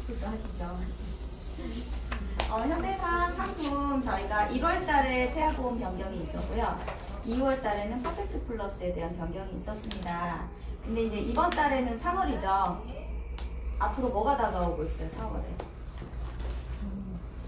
그것도 하시죠. 현대산 상품 저희가 1월 달에 태아보험 변경이 있었고요. 2월 달에는 퍼펙트 플러스에 대한 변경이 있었습니다. 근데 이제 이번 달에는 3월이죠. 앞으로 뭐가 다가오고 있어요, 4월에?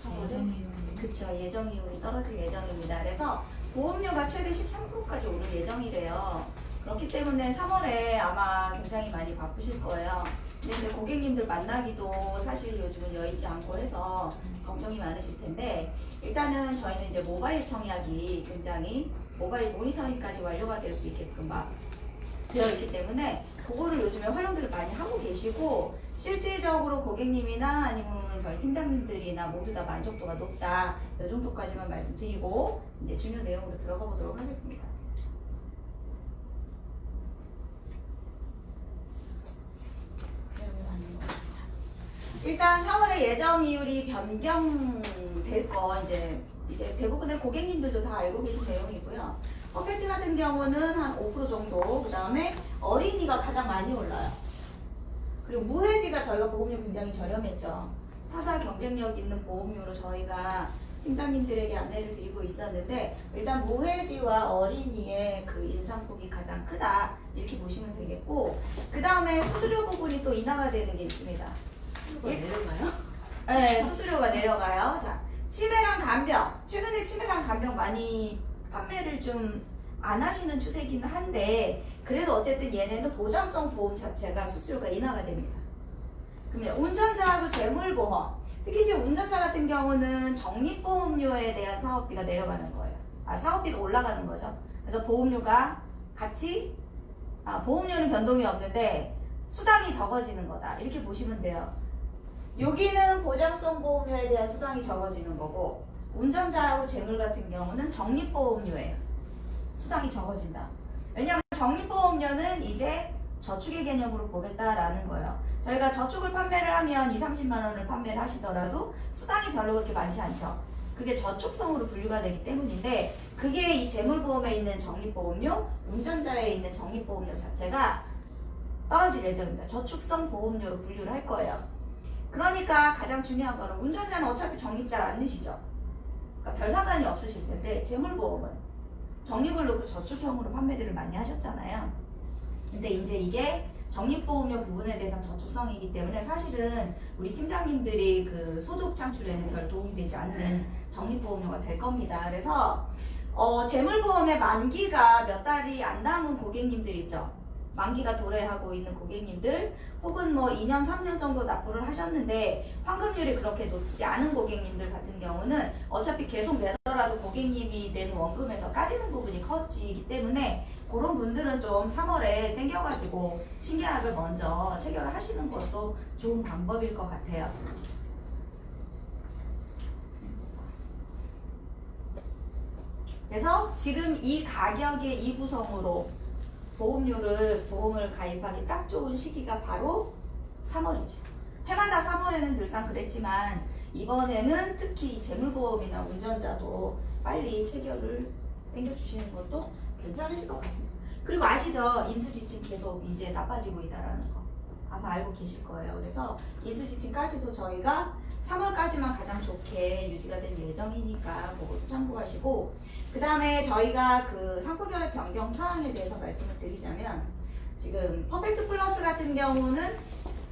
4월에? 그쵸, 예정 이율이 떨어질 예정입니다. 그래서 보험료가 최대 13%까지 오를 예정이래요. 그렇기 때문에 3월에 아마 굉장히 많이 바쁘실 거예요. 근데 고객님들 만나기도 사실 요즘은 여의치 않고 해서 걱정이 많으실 텐데, 일단은 저희는 이제 모바일 청약이 굉장히 모바일 모니터링까지 완료가 될 수 있게끔 막 되어 있기 때문에 그거를 요즘에 활용들을 많이 하고 계시고, 실질적으로 고객님이나 아니면 저희 팀장님들이나 모두 다 만족도가 높다, 이 정도까지만 말씀드리고 이제 중요 내용으로 들어가 보도록 하겠습니다. 일단 4월에 예정 이율이 변경될 거 이제 대부분의 고객님들도 다 알고 계신 내용이고요. 퍼펙트 같은 경우는 한 5% 정도, 그 다음에 어린이가 가장 많이 올라요. 그리고 무해지가 저희가 보험료 굉장히 저렴했죠. 타사 경쟁력 있는 보험료로 저희가 팀장님들에게 안내를 드리고 있었는데, 일단 무해지와 어린이의 그 인상폭이 가장 크다, 이렇게 보시면 되겠고, 그 다음에 수수료 부분이 또 인하가 되는 게 있습니다. 내려가요? 네, 수수료가 내려가요. 자, 치매랑 간병. 최근에 치매랑 간병 많이 판매를 좀 안 하시는 추세긴 한데, 그래도 어쨌든 얘네는 보장성 보험 자체가 수수료가 인하가 됩니다. 그러면 운전자하고 재물보험. 특히 이제 운전자 같은 경우는 적립보험료에 대한 사업비가 내려가는 거예요. 사업비가 올라가는 거죠. 그래서 보험료가 같이, 보험료는 변동이 없는데 수당이 적어지는 거다, 이렇게 보시면 돼요. 여기는 보장성 보험료에 대한 수당이 적어지는 거고, 운전자하고 재물 같은 경우는 적립보험료예요. 수당이 적어진다. 왜냐하면 적립보험료는 이제 저축의 개념으로 보겠다라는 거예요. 저희가 저축을 판매를 하면 20-30만 원을 판매를 하시더라도 수당이 별로 그렇게 많지 않죠. 그게 저축성으로 분류가 되기 때문인데, 그게 이 재물보험에 있는 적립보험료, 운전자에 있는 적립보험료 자체가 떨어질 예정입니다. 저축성 보험료로 분류를 할 거예요. 그러니까 가장 중요한 거는, 운전자는 어차피 적립 잘 안 넣으시죠. 그러니까 별 상관이 없으실 텐데, 재물보험은 적립을 놓고 저축형으로 판매들을 많이 하셨잖아요. 근데 이제 이게 적립보험료 부분에 대해서는 저축성이기 때문에 사실은 우리 팀장님들이 그 소득 창출에는 별 도움이 되지 않는 적립보험료가 될 겁니다. 그래서 재물보험의 만기가 몇 달이 안 남은 고객님들 있죠. 만기가 도래하고 있는 고객님들, 혹은 뭐 2년, 3년 정도 납부를 하셨는데 환급률이 그렇게 높지 않은 고객님들 같은 경우는 어차피 계속 내더라도 고객님이 내는 원금에서 까지는 부분이 커지기 때문에, 그런 분들은 좀 3월에 땡겨가지고 신계약을 먼저 체결을 하시는 것도 좋은 방법일 것 같아요. 그래서 지금 이 가격의 이 구성으로 보험을 가입하기 딱 좋은 시기가 바로 3월이죠. 해마다 3월에는 늘상 그랬지만 이번에는 특히 재물보험이나 운전자도 빨리 체결을 당겨주시는 것도 괜찮으실 것 같습니다. 그리고 아시죠? 인수지침 계속 이제 나빠지고 있다라는 거 아마 알고 계실 거예요. 그래서 인수지침까지도 저희가 3월까지만 가장 좋게 유지가 될 예정이니까 그것도 참고하시고, 그 다음에 저희가 그 상품별 변경 사항에 대해서 말씀을 드리자면, 지금 퍼펙트 플러스 같은 경우는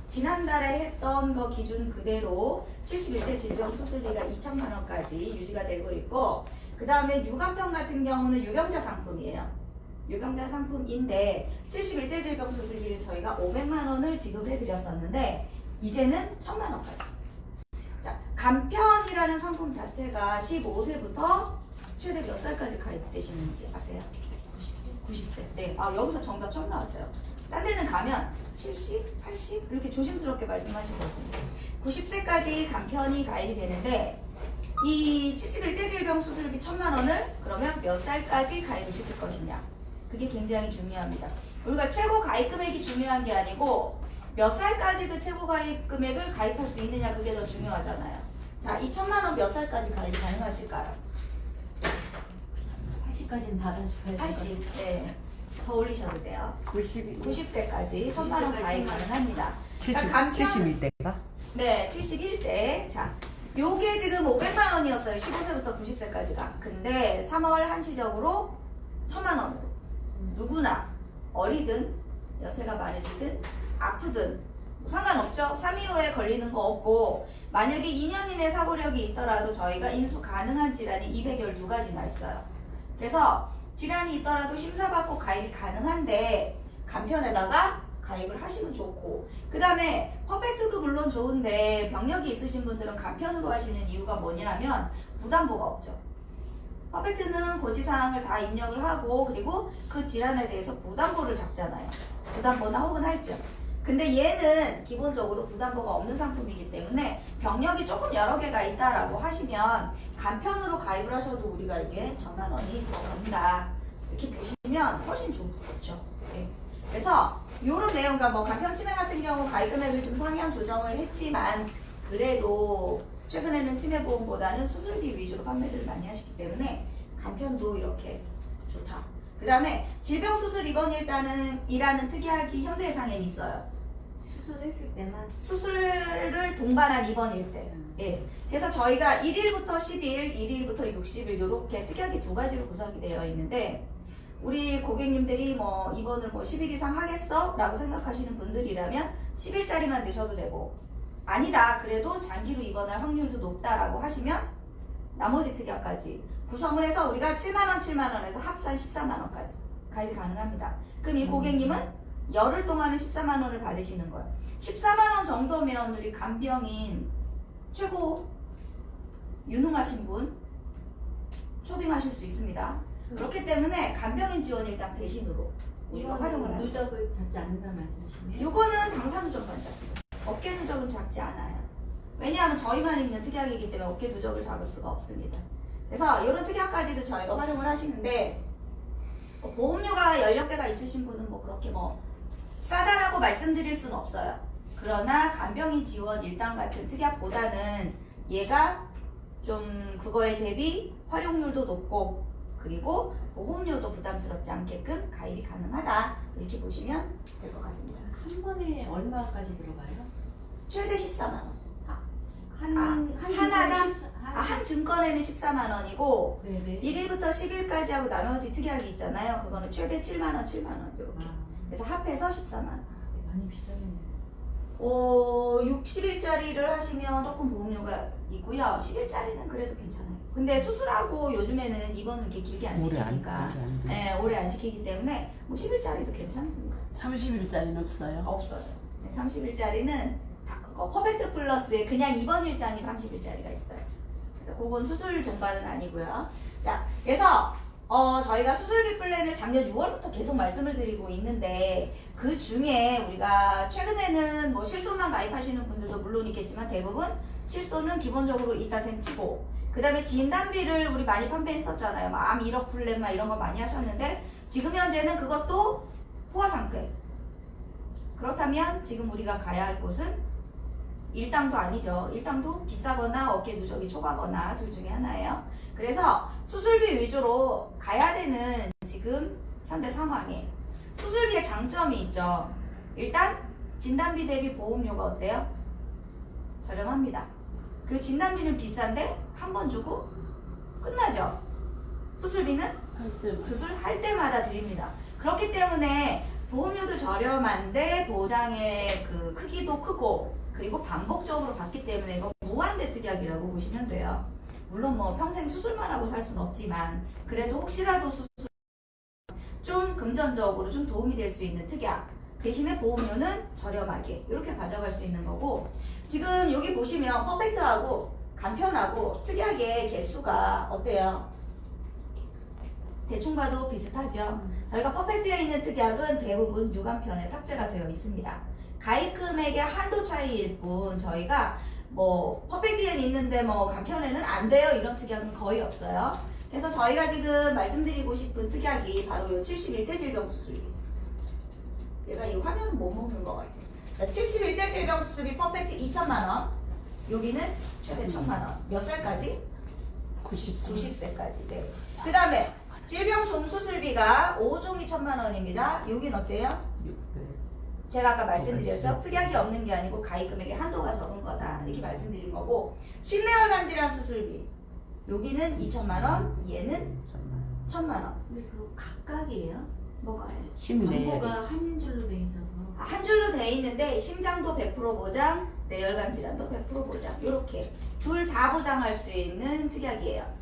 지난달에 했던 거 기준 그대로 71대 질병 수술비가 2천만 원까지 유지가 되고 있고, 그 다음에 유감평 같은 경우는 유병자 상품이에요. 유병자 상품인데 71대 질병 수술비를 저희가 500만 원을 지급을 해드렸었는데 이제는 1000만 원까지. 자, 간편이라는 상품 자체가 15세부터 최대 몇 살까지 가입되시는지 아세요? 90세. 네. 여기서 정답 처음 나왔어요. 딴 데는 가면 70, 80 이렇게 조심스럽게 말씀하시거든요. 90세까지 간편이 가입이 되는데, 이 71대 질병 수술비 1000만 원을 그러면 몇 살까지 가입을 시킬 것이냐, 그게 굉장히 중요합니다. 우리가 최고 가입 금액이 중요한 게 아니고 몇 살까지 그 최고 가입 금액을 가입할 수 있느냐, 그게 더 중요하잖아요. 자, 2천만 원 몇 살까지 가입 가능하실까요? 80까지는 받아줘야 돼요. 80. 네. 더 올리셔도 돼요. 90, 90세까지 1000만 원 가입 가능합니다. 70, 그러니까 간편, 71대가? 네, 71대. 자, 요게 지금 500만 원이었어요. 15세부터 90세까지가. 근데 3월 한시적으로 1000만 원으로. 누구나 어리든 연세가 많으시든 아프든 뭐 상관없죠. 3, 2호에 걸리는 거 없고 만약에 2년 이내 사고력이 있더라도 저희가 인수 가능한 질환이 212가지나 있어요. 그래서 질환이 있더라도 심사받고 가입이 가능한데 간편에다가 가입을 하시면 좋고, 그 다음에 퍼펙트도 물론 좋은데 병력이 있으신 분들은 간편으로 하시는 이유가 뭐냐 하면 부담보가 없죠. 퍼펙트는 고지사항을 다 입력을 하고 그리고 그 질환에 대해서 부담보를 잡잖아요. 부담보나 혹은 할증. 근데 얘는 기본적으로 부담보가 없는 상품이기 때문에 병력이 조금 여러 개가 있다라고 하시면 간편으로 가입을 하셔도 우리가 이게 1000만 원이 들어갑니다. 이렇게 보시면 훨씬 좋죠. 네. 그래서 요런 내용, 그러니까 뭐 간편 치매 같은 경우 가입 금액을 좀 상향 조정을 했지만 그래도 최근에는 치매보험보다는 수술비 위주로 판매를 많이 하시기 때문에 간편도 이렇게 좋다. 그 다음에 질병수술 입원 일단은 특이하기 현대해상에 있어요. 수술했을 때만. 수술을 동반한 입원일 때. 예. 그래서 저희가 1일부터 10일, 1일부터 60일 이렇게 특이하게 두 가지로 구성이 되어 있는데 우리 고객님들이 뭐 입원을 뭐 10일 이상 하겠어? 라고 생각하시는 분들이라면 10일짜리만 내셔도 되고 아니다 그래도 장기로 입원할 확률도 높다라고 하시면 나머지 특약까지 구성을 해서 우리가 7만원 7만원에서 합산 14만원까지 가입이 가능합니다. 그럼 이 고객님은 열흘 동안은 14만원을 받으시는 거예요. 14만원 정도면 우리 간병인 최고 유능하신 분 초빙하실 수 있습니다. 그렇기 때문에 간병인 지원 일단 대신으로 우리가 활용을 하는 누적을 잡지 않는다는 말씀이시네요. 요거는 당사 누적만 잡죠. 업계 누적은 잡지 않아요. 왜냐하면 저희만 있는 특약이기 때문에 업계 누적을 잡을 수가 없습니다. 그래서 이런 특약까지도 저희가 활용을 하시는데 보험료가 연령대가 있으신 분은 뭐 그렇게 뭐 싸다라고 말씀드릴 수는 없어요. 그러나 간병인 지원 1단 같은 특약보다는 얘가 좀 그거에 대비 활용률도 높고 그리고 보험료도 부담스럽지 않게끔 가입이 가능하다 이렇게 보시면 될 것 같습니다. 한 번에 얼마까지 들어가요? 최대 14만 원. 하나당? 한 증권에는 14만 원이고 네네. 1일부터 10일까지 하고 나머지 특약이 있잖아요. 그거는 최대 7만 원, 7만 원 이렇게. 그래서 합해서 14만 원. 많이 비싸겠네요. 60일짜리를 하시면 조금 보험료가 있고요. 10일짜리는 그래도 괜찮아요. 근데 수술하고 요즘에는 입원을 이렇게 길게 안 시키니까 오래 안 시키기 때문에 뭐 10일짜리도 괜찮습니다. 30일짜리는 없어요? 없어요. 30일짜리는 퍼펙트 플러스에 그냥 입원 일당이 30일짜리가 있어요. 그건 수술 동반은 아니고요. 자, 그래서 저희가 수술비 플랜을 작년 6월부터 계속 말씀을 드리고 있는데 그 중에 우리가 최근에는 뭐 실손만 가입하시는 분들도 물론 있겠지만 대부분 실손은 기본적으로 있다 셈 치고 그 다음에 진단비를 우리 많이 판매했었잖아요. 암 1억 플랜 막 이런 거 많이 하셨는데 지금 현재는 그것도 포화 상태. 그렇다면 지금 우리가 가야 할 곳은 일당도 아니죠. 일당도 비싸거나 어깨 누적이 좁아거나 둘 중에 하나예요. 그래서 수술비 위주로 가야 되는 지금 현재 상황에 수술비의 장점이 있죠. 일단 진단비 대비 보험료가 어때요? 저렴합니다. 그 진단비는 비싼데 한 번 주고 끝나죠. 수술비는 수술할 때마다 드립니다. 그렇기 때문에 보험료도 저렴한데 보장의 그 크기도 크고 그리고 반복적으로 받기 때문에 이거 무한대 특약이라고 보시면 돼요. 물론 뭐 평생 수술만 하고 살 수는 없지만 그래도 혹시라도 수술 좀 금전적으로 좀 도움이 될 수 있는 특약 대신에 보험료는 저렴하게 이렇게 가져갈 수 있는 거고 지금 여기 보시면 퍼펙트하고 간편하고 특약의 개수가 어때요? 대충 봐도 비슷하죠. 저희가 퍼펙트에 있는 특약은 대부분 유간편에 탑재가 되어 있습니다. 가입 금액의 한도 차이일 뿐 저희가 뭐 퍼펙트에 있는데 뭐 간편에는 안 돼요 이런 특약은 거의 없어요. 그래서 저희가 지금 말씀드리고 싶은 특약이 바로 이 71대 질병 수술비. 얘가 이 화면은 못 먹는 것 같아요. 자, 71대 질병 수술비 퍼펙트 2천만 원. 여기는 최대 1,000만 원. 몇 살까지? 90세까지. 네. 그 다음에 질병 종 수술비가 5종이 1,000만 원입니다. 여긴 어때요? 제가 아까 말씀드렸죠. 특약이 없는 게 아니고 가입 금액의 한도가 적은 거다. 이렇게 말씀드린 거고 심내혈관 질환 수술비 여기는 2천만 원, 얘는 1천만 원. 근데 그거 각각이에요? 뭐가요? 광고가 한 줄로 돼 있어서. 한 줄로 돼 있는데 심장도 100% 보장, 뇌혈관 질환도 100% 보장. 이렇게 둘 다 보장할 수 있는 특약이에요.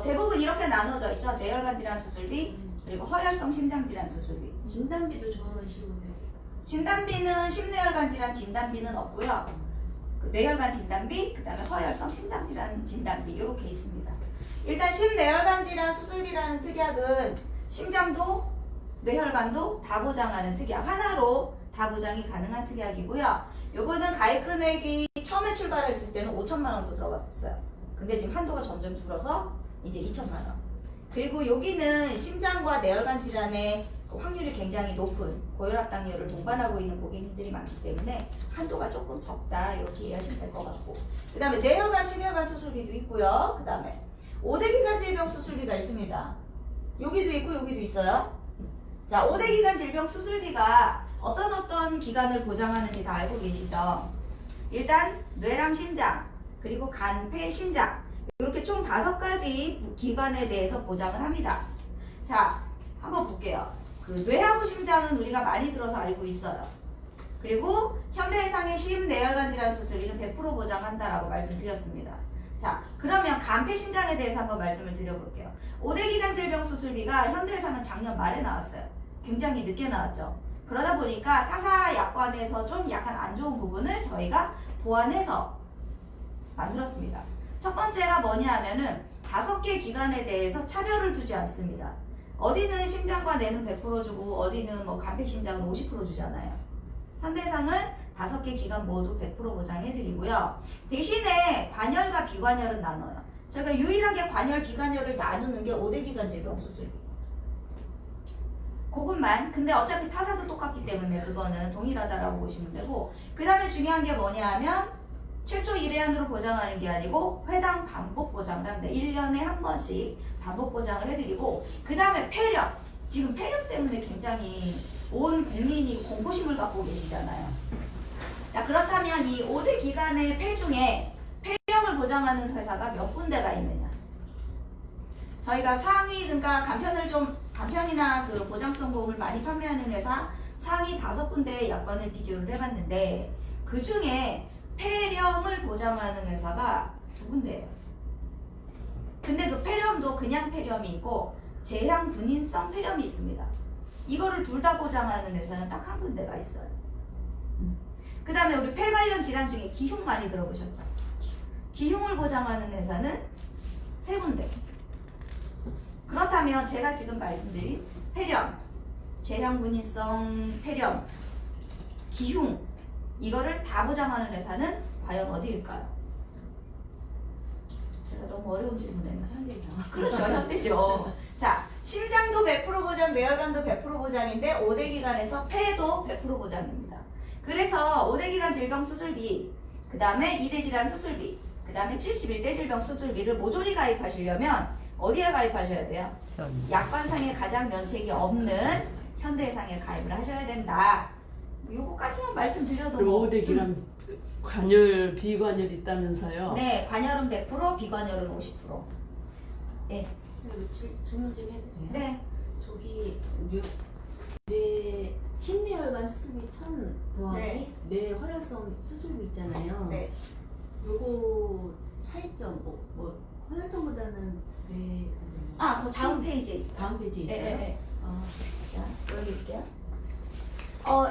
대부분 이렇게 나눠져 있죠. 뇌혈관 질환 수술비 그리고 허혈성 심장 질환 수술비. 진단비도 저런 식으로 돼요. 진단비는 심뇌혈관 질환 진단비는 없고요. 그 뇌혈관 진단비, 그 다음에 허혈성 심장 질환 진단비 이렇게 있습니다. 일단 심뇌혈관 질환 수술비라는 특약은 심장도 뇌혈관도 다 보장하는 특약 하나로 다 보장이 가능한 특약이고요. 요거는 가입 금액이 처음에 출발했을 때는 5천만 원도 들어갔었어요. 근데 지금 한도가 점점 줄어서 이제 2천만 원. 그리고 여기는 심장과 뇌혈관 질환의 확률이 굉장히 높은 고혈압 당뇨를 동반하고 있는 고객님들이 많기 때문에 한도가 조금 적다 이렇게 이해하시면 될 것 같고, 그 다음에 뇌혈관 심혈관 수술비도 있고요. 그 다음에 5대 기관 질병 수술비가 있습니다. 여기도 있고 여기도 있어요. 자, 5대 기관 질병 수술비가 어떤 기관을 보장하는지 다 알고 계시죠? 일단 뇌랑 심장, 그리고 간, 폐, 신장 이렇게 총 5가지 기관에 대해서 보장을 합니다. 자, 한번 볼게요. 그 뇌하고 심장은 우리가 많이 들어서 알고 있어요. 그리고 현대해상의 심내혈관 질환 수술비는 100% 보장한다라고 말씀드렸습니다. 자, 그러면 간, 폐, 신장에 대해서 한번 말씀을 드려볼게요. 5대 기관 질병 수술비가 현대해상은 작년 말에 나왔어요. 굉장히 늦게 나왔죠. 그러다 보니까 타사 약관에서 좀 약간 안 좋은 부분을 저희가 보완해서 만들었습니다. 첫 번째가 뭐냐 하면은 5개 기관에 대해서 차별을 두지 않습니다. 어디는 심장과 뇌는 100% 주고 어디는 뭐 간, 폐, 신장은 50% 주잖아요. 현대상은 5개 기관 모두 100% 보장해드리고요. 대신에 관열과 비관열은 나눠요. 저희가 유일하게 관열, 비관열을 나누는 게 5대 기관 질병 수술비. 그것만. 근데 어차피 타사도 똑같기 때문에 그거는 동일하다라고 보시면 되고, 그 다음에 중요한 게 뭐냐 하면 최초 1회안으로 보장하는 게 아니고 회당 반복 보장을 합니다. 1년에 한 번씩 반복 보장을 해드리고, 그 다음에 폐렴. 지금 폐렴 때문에 굉장히 온 국민이 공포심을 갖고 계시잖아요. 자, 그렇다면 이 5대 기관의 폐 중에 폐렴을 보장하는 회사가 몇 군데가 있느냐? 저희가 상위, 그러니까 간편이나 그 보장성 보험을 많이 판매하는 회사 상위 5군데의 약관을 비교를 해봤는데, 그 중에 폐렴을 보장하는 회사가 2군데예요. 근데 그 폐렴도 그냥 폐렴이 있고 제향 군인성 폐렴이 있습니다. 이거를 둘 다 보장하는 회사는 딱 한 군데가 있어요. 그 다음에 우리 폐 관련 질환 중에 기흉 많이 들어보셨죠? 기흉을 보장하는 회사는 3군데. 그렇다면 제가 지금 말씀드린 폐렴, 제향 군인성 폐렴, 기흉 이거를 다 보장하는 회사는 과연 어디일까요? 제가 너무 어려운 질문을 현대죠. 그렇죠, 현대죠. 자, 심장도 100% 보장, 뇌혈관도 100% 보장인데 5대 기관에서 폐도 100% 보장입니다. 그래서 5대 기관 질병 수술비, 그 다음에 2대 질환 수술비, 그 다음에 71대 질병 수술비를 모조리 가입하시려면 어디에 가입하셔야 돼요? 약관상에 가장 면책이 없는 현대해상에 가입을 하셔야 된다. 요거까지만 말씀드려도 그리고 5대 기관 관열, 비관열 있다면서요? 네, 관열은 100%, 비관열은 50%. 네. 그리고 질문 좀 해도 돼요? 네. 저기 뇌 심내혈관 수술비 1,000 더하기 네. 뇌 허혈성 수술비 있잖아요. 네. 요거 차이점 뭐 허혈성보다는 뇌 그 다음 페이지에 있어요. 다음 페이지에 있어요? 네. 아, 자, 여기 있게요.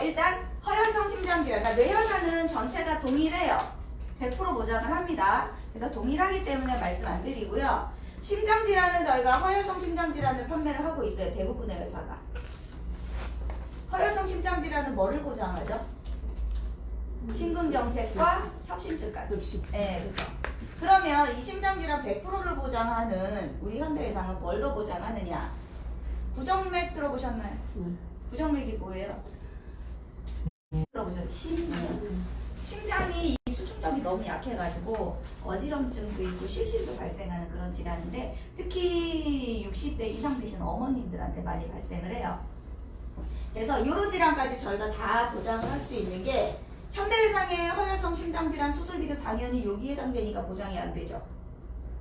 일단 허혈성 심장질환, 그러니까 뇌혈관은 전체가 동일해요. 100% 보장을 합니다. 그래서 동일하기 때문에 말씀 안 드리고요. 심장질환은 저희가 허혈성 심장질환을 판매를 하고 있어요. 대부분의 회사가. 허혈성 심장질환은 뭐를 보장하죠? 심근경색과 협심증까지. 네, 그렇죠. 그러면 이 심장질환 100%를 보장하는 우리 현대해상은 뭘 더 보장하느냐? 부정맥 들어보셨나요? 부정맥이 뭐예요? 들어보셨죠? 심장이 이 수축력이 너무 약해가지고 어지럼증도 있고 실실도 발생하는 그런 질환인데, 특히 60대 이상 되신 어머님들한테 많이 발생을 해요. 그래서 요로 질환까지 저희가 다 보장을 할 수 있는 게 현대해상의 허혈성 심장질환 수술비도 당연히 여기에 해당되니까 보장이 안 되죠.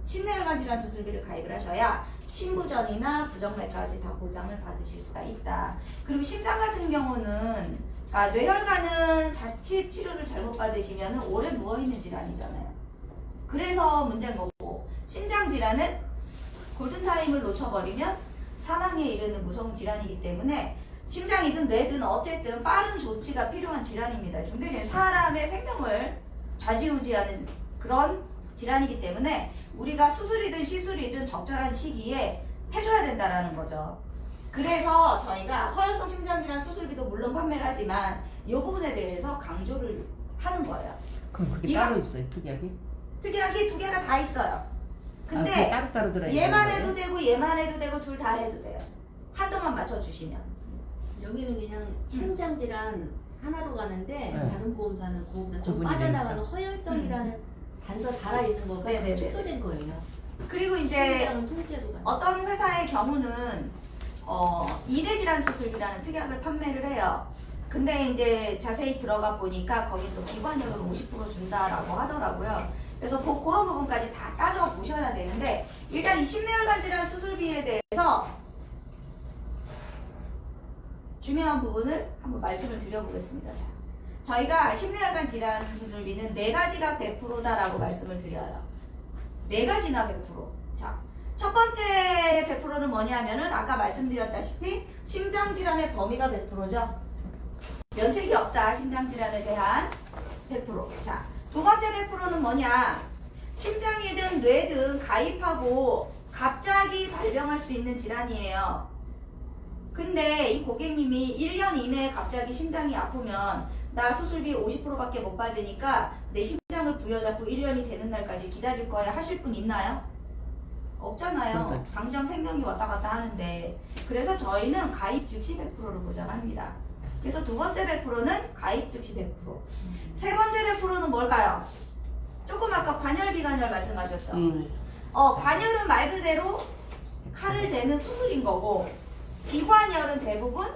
심내혈관 질환 수술비를 가입을 하셔야 신부전이나 부정맥까지 다 보장을 받으실 수가 있다. 그리고 심장 같은 경우는 뇌혈관은 자칫 치료를 잘못 받으시면 오래 누워있는 질환이잖아요. 그래서 문제인 거고, 심장 질환은 골든타임을 놓쳐버리면 사망에 이르는 무서운 질환이기 때문에 심장이든 뇌든 어쨌든 빠른 조치가 필요한 질환입니다. 중대는 사람의 생명을 좌지우지하는 그런 질환이기 때문에 우리가 수술이든 시술이든 적절한 시기에 해줘야 된다라는 거죠. 그래서 저희가 허혈성 심장질환 수술비도 물론 판매를 하지만 이 부분에 대해서 강조를 하는 거예요. 그럼 그게 이거- 따로 있어요, 특이하게? 특이하게 두 개가 다 있어요. 그게 근데 따로따로 들어있는 얘만 거예요? 해도 되고 얘만 해도 되고 둘 다 해도 돼요. 한도만 맞춰주시면. 여기는 그냥 심장 질환 하나로 가는데 네. 다른 보험사는 그거보다 좀 구분이 빠져나가는 되니까. 허혈성이라는 단서 달아 있는 거가 네네네. 축소된 거예요. 그리고 이제 심장은 통째로 가는. 어떤 회사의 경우는 이대 질환 수술비라는 특약을 판매를 해요. 근데 이제 자세히 들어가 보니까 거기 또 비관혈을 50% 준다라고 하더라고요. 그래서 그런 부분까지 다 따져 보셔야 되는데 일단 이 심내혈관 질환 수술비에 대해서 중요한 부분을 한번 말씀을 드려보겠습니다. 자, 저희가 심내혈관 질환 수술비는 4가지가 100%다라고 말씀을 드려요. 4가지나 100%. 자, 첫 번째 100%는 뭐냐면은 아까 말씀드렸다시피 심장질환의 범위가 100%죠. 면책이 없다. 심장질환에 대한 100%. 자, 두 번째 100%는 뭐냐? 심장이든 뇌든 가입하고 갑자기 발병할 수 있는 질환이에요. 근데 이 고객님이 1년 이내에 갑자기 심장이 아프면 나 수술비 50%밖에 못 받으니까 내 심장을 부여잡고 1년이 되는 날까지 기다릴 거야 하실 분 있나요? 없잖아요. 그러니까. 당장 생명이 왔다 갔다 하는데. 그래서 저희는 가입 즉시 100%를 보장합니다. 그래서 두 번째 100%는 가입 즉시 100%. 세 번째 100%는 뭘까요? 조금 아까 관열 비관열 말씀하셨죠? 관열은 말 그대로 칼을 대는 수술인 거고 비관열은 대부분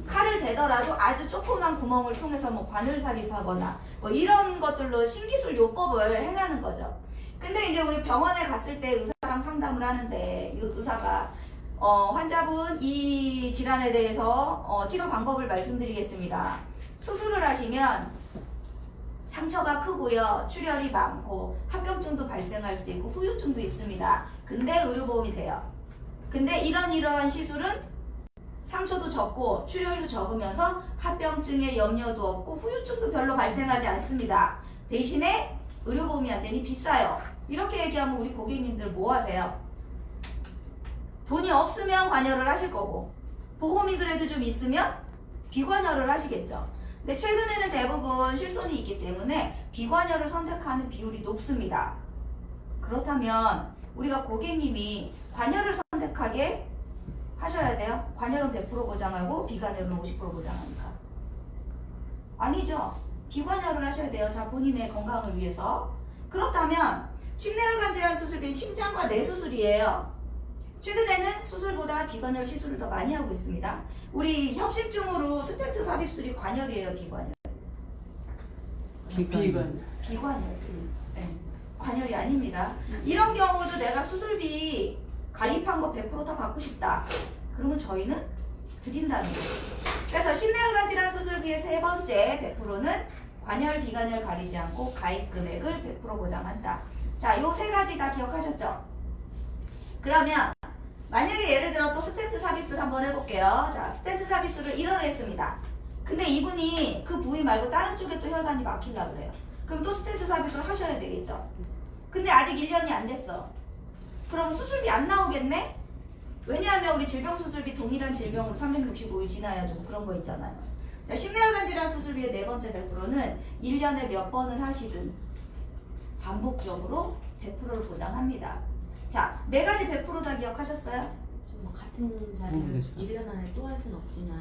칼을 대더라도 아주 조그만 구멍을 통해서 뭐 관을 삽입하거나 뭐 이런 것들로 신기술 요법을 행하는 거죠. 근데 이제 우리 병원에 갔을 때 의사랑 상담을 하는데 이 의사가 환자분 이 질환에 대해서 치료 방법을 말씀드리겠습니다. 수술을 하시면 상처가 크고요, 출혈이 많고 합병증도 발생할 수 있고 후유증도 있습니다. 근데 의료보험이 돼요. 근데 이러한 시술은 상처도 적고 출혈도 적으면서 합병증에 염려도 없고 후유증도 별로 발생하지 않습니다. 대신에 의료보험이 안 되니 비싸요. 이렇게 얘기하면 우리 고객님들 뭐 하세요? 돈이 없으면 관여를 하실 거고 보험이 그래도 좀 있으면 비관여를 하시겠죠. 근데 최근에는 대부분 실손이 있기 때문에 비관여를 선택하는 비율이 높습니다. 그렇다면 우리가 고객님이 관여를 선택하게 하셔야 돼요. 관여는 100% 보장하고 비관여는 50% 보장하니까. 아니죠. 비관여를 하셔야 돼요. 자, 본인의 건강을 위해서. 그렇다면 심내혈관 질환 수술비는 심장과 뇌 수술이에요. 최근에는 수술보다 비관열 시술을 더 많이 하고 있습니다. 우리 협심증으로 스텐트 삽입술이 관열이에요, 비관열? 비관. 비관열. 네. 관열이 아닙니다. 이런 경우도 내가 수술비 가입한 거 100% 다 받고 싶다. 그러면 저희는 드린다는 거예요. 그래서 심내혈관 질환 수술비의 세 번째 100%는 관열, 비관열 가리지 않고 가입 금액을 100% 보장한다. 자, 요 세 가지 다 기억하셨죠? 그러면 만약에 예를 들어 또 스텐트 삽입술 한번 해볼게요. 자, 스텐트 삽입술을 1월 했습니다. 근데 이분이 그 부위 말고 다른 쪽에 또 혈관이 막히려고 그래요. 그럼 또 스텐트 삽입술 하셔야 되겠죠. 근데 아직 1년이 안 됐어. 그럼 수술비 안 나오겠네? 왜냐하면 우리 질병수술비 동일한 질병으로 365일 지나야죠. 그런 거 있잖아요. 자, 심내혈관 질환 수술비의 네 번째 100%는 1년에 몇 번을 하시든 반복적으로 100%를 보장합니다. 자, 네 가지 100%다 기억하셨어요? 뭐 같은 자리를 모르겠어요. 1년 안에 또 할 수는 없지만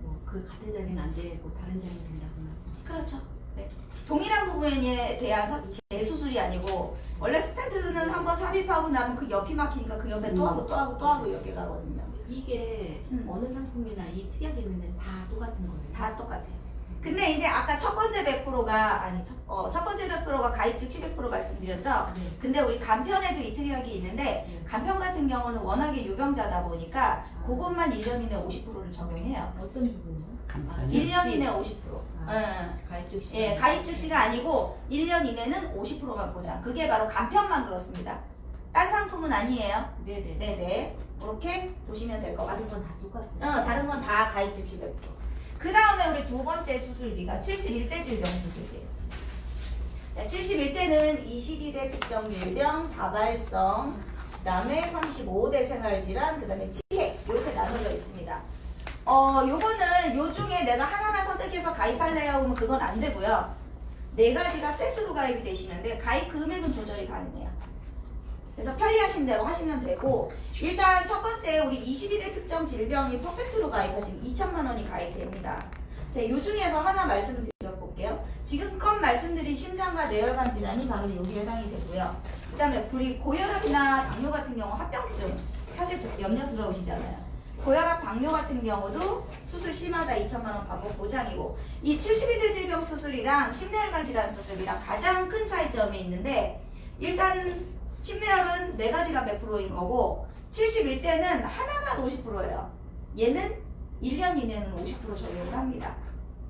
뭐 그 같은 자리는 안 되고 다른 자리는 된다고 말씀하시죠. 그렇죠. 네. 동일한 부분에 대한 재수술이 아니고 원래 스텐트는 한번 삽입하고 나면 그 옆이 막히니까 그 옆에 또 하고 또 하고 또 하고 이렇게 가거든요. 이게 어느 상품이나 이 특약이 있는 다 똑같은 거예요. 다 똑같아요. 근데 이제 아까 첫 번째 100%가 아니 첫 번째 100%가 가입 즉시 100% 말씀드렸죠. 네. 근데 우리 간편에도 이 특약이 있는데 네. 간편 같은 경우는 워낙에 유병자다 보니까 그것만 1년 이내 50%를 적용해요. 어떤 부분이요? 아, 1년 이내 50%. 아, 응. 가입 즉시. 예, 가입 즉시가 아니고 1년 이내는 50%만 보장. 그게 바로 간편만 그렇습니다. 딴 상품은 아니에요. 네네. 네네. 그렇게 보시면 될 것 같아요. 다른 건 다 똑같아요. 다른 건 다 가입 즉시 100%. 그 다음에 우리 두 번째 수술비가 71대 질병 수술비예요. 자, 71대는 22대 특정 질병, 다발성, 그 다음에 35대 생활질환, 그 다음에 치핵 이렇게 나눠져 있습니다. 요거는 요 중에 내가 하나만 선택해서 가입할래요 하면 그건 안 되고요. 네 가지가 세트로 가입이 되시는데 가입 금액은 조절이 가능해요. 그래서 편리하신 대로 하시면 되고, 일단 첫 번째 우리 22대 특정 질병이 퍼펙트로 가입하시면 2천만 원이 가입됩니다. 자, 요 중에서 하나 말씀을 드려볼게요. 지금껏 말씀드린 심장과 뇌혈관 질환이 바로 여기에 해당이 되고요. 그 다음에 우리 고혈압이나 당뇨 같은 경우 합병증 사실 염려스러우시잖아요. 고혈압, 당뇨 같은 경우도 수술 시마다 2천만 원 반복 보장이고, 이 71대 질병 수술이랑 심내혈관 질환 수술이랑 가장 큰 차이점이 있는데, 일단 심내혈은 네 가지가 100%인 거고 71대는 하나만 50%예요. 얘는 1년 이내는 50% 적용을 합니다.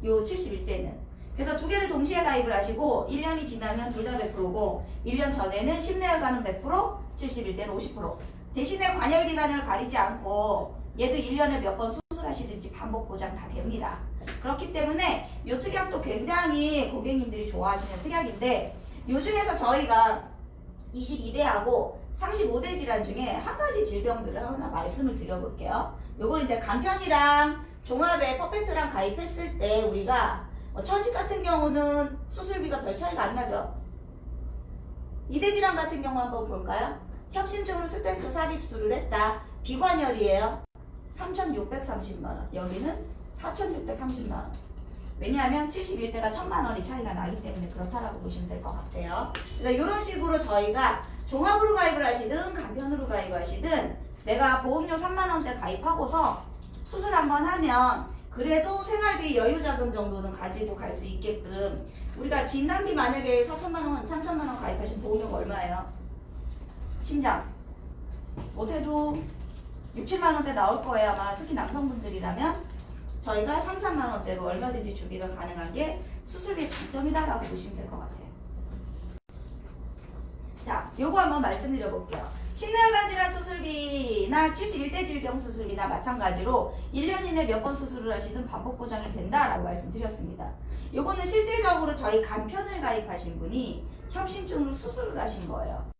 요 71대는. 그래서 두 개를 동시에 가입을 하시고 1년이 지나면 둘 다 100%고 1년 전에는 심내혈관은 100%, 71대는 50%. 대신에 관열 기간을 가리지 않고 얘도 1년에 몇 번 수술하시든지 반복 보장 다 됩니다. 그렇기 때문에 요 특약도 굉장히 고객님들이 좋아하시는 특약인데, 요 중에서 저희가 22대하고 35대 질환 중에 한 가지 질병들을 하나 말씀을 드려볼게요. 요걸 이제 간편이랑 종합에 퍼펙트랑 가입했을 때 우리가 천식 같은 경우는 수술비가 별 차이가 안 나죠. 이대 질환 같은 경우 한번 볼까요? 협심증으로 스텐트 삽입술을 했다. 비관열이에요. 3,630만원. 여기는 4,630만원. 왜냐하면 71대가 1,000만 원이 차이가 나기 때문에 그렇다라고 보시면 될 것 같아요. 그래서 이런 식으로 저희가 종합으로 가입을 하시든 간편으로 가입하시든 내가 보험료 3만 원대 가입하고서 수술 한번 하면 그래도 생활비 여유자금 정도는 가지고 갈 수 있게끔, 우리가 진단비 만약에 4천만 원, 3천만 원 가입하신 보험료가 얼마예요? 심장 못해도 6, 7만 원대 나올 거예요. 아마 특히 남성분들이라면. 저희가 3, 4만 원대로 얼마든지 준비가 가능한 게 수술비의 장점이다라고 보시면 될 것 같아요. 자, 요거 한번 말씀드려 볼게요. 심내혈관 질환 수술비나 71대 질병 수술비나 마찬가지로 1년 이내 몇 번 수술을 하시든 반복 보장이 된다라고 말씀드렸습니다. 요거는 실질적으로 저희 간편을 가입하신 분이 협심증으로 수술을 하신 거예요.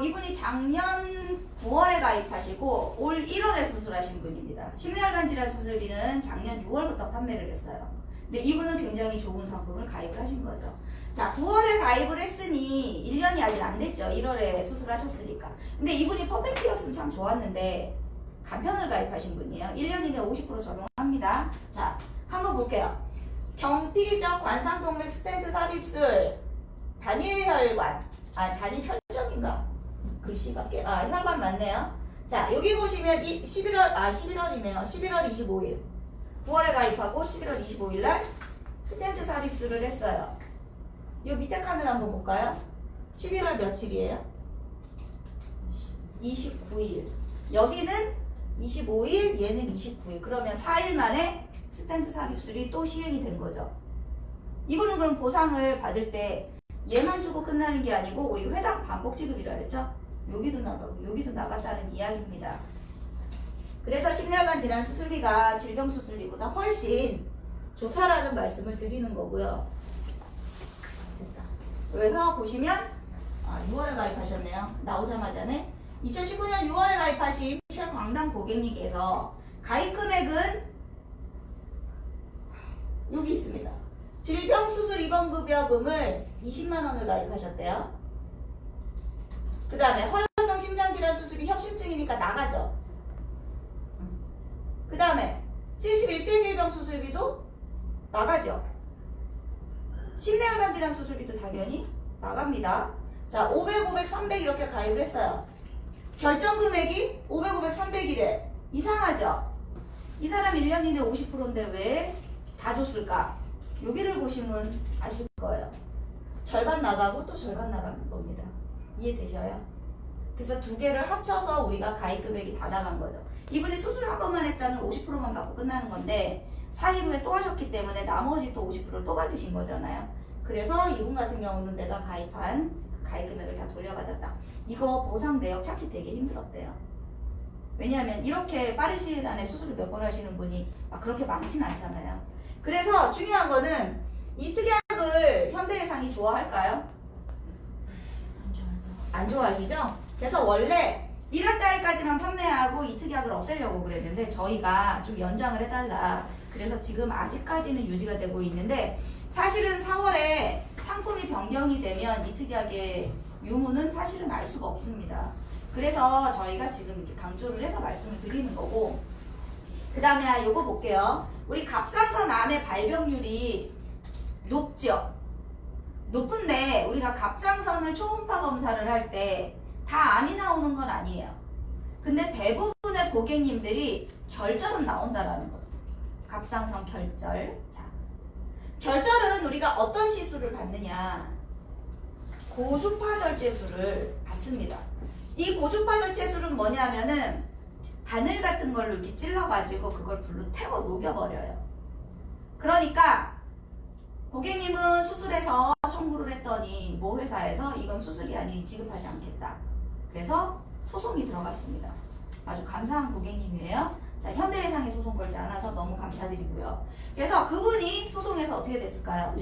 이분이 작년 9월에 가입하시고 올 1월에 수술하신 분입니다. 심내혈관 질환 수술비는 작년 6월부터 판매를 했어요. 근데 이분은 굉장히 좋은 상품을 가입을 하신 거죠. 자, 9월에 가입을 했으니 1년이 아직 안 됐죠. 1월에 수술하셨으니까. 근데 이분이 퍼펙트였으면 참 좋았는데 간편을 가입하신 분이에요. 1년 이내 50% 적용합니다. 자, 한번 볼게요. 경피적 관상동맥 스텐트 삽입술, 단일혈관, 단일 혈정인가? 글씨가 혈관 맞네요. 자, 여기 보시면 11월이네요. 11월 25일. 9월에 가입하고 11월 25일 날 스텐트 삽입술을 했어요. 요 밑에 칸을 한번 볼까요? 11월 며칠이에요? 29일. 여기는 25일, 얘는 29일. 그러면 4일 만에 스텐트 삽입술이 또 시행이 된 거죠. 이분은 그럼 보상을 받을 때 얘만 주고 끝나는 게 아니고 우리 회당 반복 지급이라 그랬죠? 여기도 나가고 여기도 나갔다는 이야기입니다. 그래서 심혈관 질환 수술비가 질병 수술비보다 훨씬 좋다라는 말씀을 드리는 거고요. 됐다. 그래서 보시면 6월에 가입하셨네요. 나오자마자네. 2019년 6월에 가입하신 최광당 고객님께서 가입 금액은 여기 있습니다. 질병수술 입원급여금을 20만 원을 가입하셨대요. 그 다음에 허혈성 심장질환 수술비 협심증이니까 나가죠. 그 다음에 71대 질병 수술비도 나가죠. 심내혈관 질환 수술비도 당연히 나갑니다. 자, 500, 500, 300 이렇게 가입을 했어요. 결정 금액이 500, 500, 300이래. 이상하죠? 이 사람 1년 이내 50%인데 왜 다 줬을까? 여기를 보시면 아실 거예요. 절반 나가고 또 절반 나가는 겁니다. 이해되셔요? 그래서 두 개를 합쳐서 우리가 가입 금액이 다 나간 거죠. 이분이 수술 한 번만 했다면 50%만 받고 끝나는 건데 4일 후에 또 하셨기 때문에 나머지 또 50%를 또 받으신 거잖아요. 그래서 이분 같은 경우는 내가 가입한 가입 금액을 다 돌려받았다. 이거 보상 내역 찾기 되게 힘들었대요. 왜냐하면 이렇게 빠른 시일 안에 수술을 몇 번 하시는 분이 막 그렇게 많지는 않잖아요. 그래서 중요한 거는 이 특약을 현대해상이 좋아할까요? 안 좋아하죠. 안 좋아하시죠? 그래서 원래 1월 달까지만 판매하고 이 특약을 없애려고 그랬는데 저희가 좀 연장을 해달라. 그래서 지금 아직까지는 유지가 되고 있는데 사실은 4월에 상품이 변경이 되면 이 특약의 유무는 사실은 알 수가 없습니다. 그래서 저희가 지금 이렇게 강조를 해서 말씀을 드리는 거고, 그 다음에 요거 볼게요. 우리 갑상선 암의 발병률이 높죠? 높은데 우리가 갑상선을 초음파 검사를 할 때 다 암이 나오는 건 아니에요. 근데 대부분의 고객님들이 결절은 나온다라는 거죠. 갑상선 결절. 자, 결절은 우리가 어떤 시술을 받느냐? 고주파 절제술을 받습니다. 이 고주파 절제술은 뭐냐면은 바늘 같은 걸로 이렇게 찔러가지고 그걸 불로 태워 녹여버려요. 그러니까 고객님은 수술해서 청구를 했더니 모 회사에서 이건 수술이 아니니 지급하지 않겠다. 그래서 소송이 들어갔습니다. 아주 감사한 고객님이에요. 자, 현대해상에 소송 걸지 않아서 너무 감사드리고요. 그래서 그분이 소송에서 어떻게 됐을까요?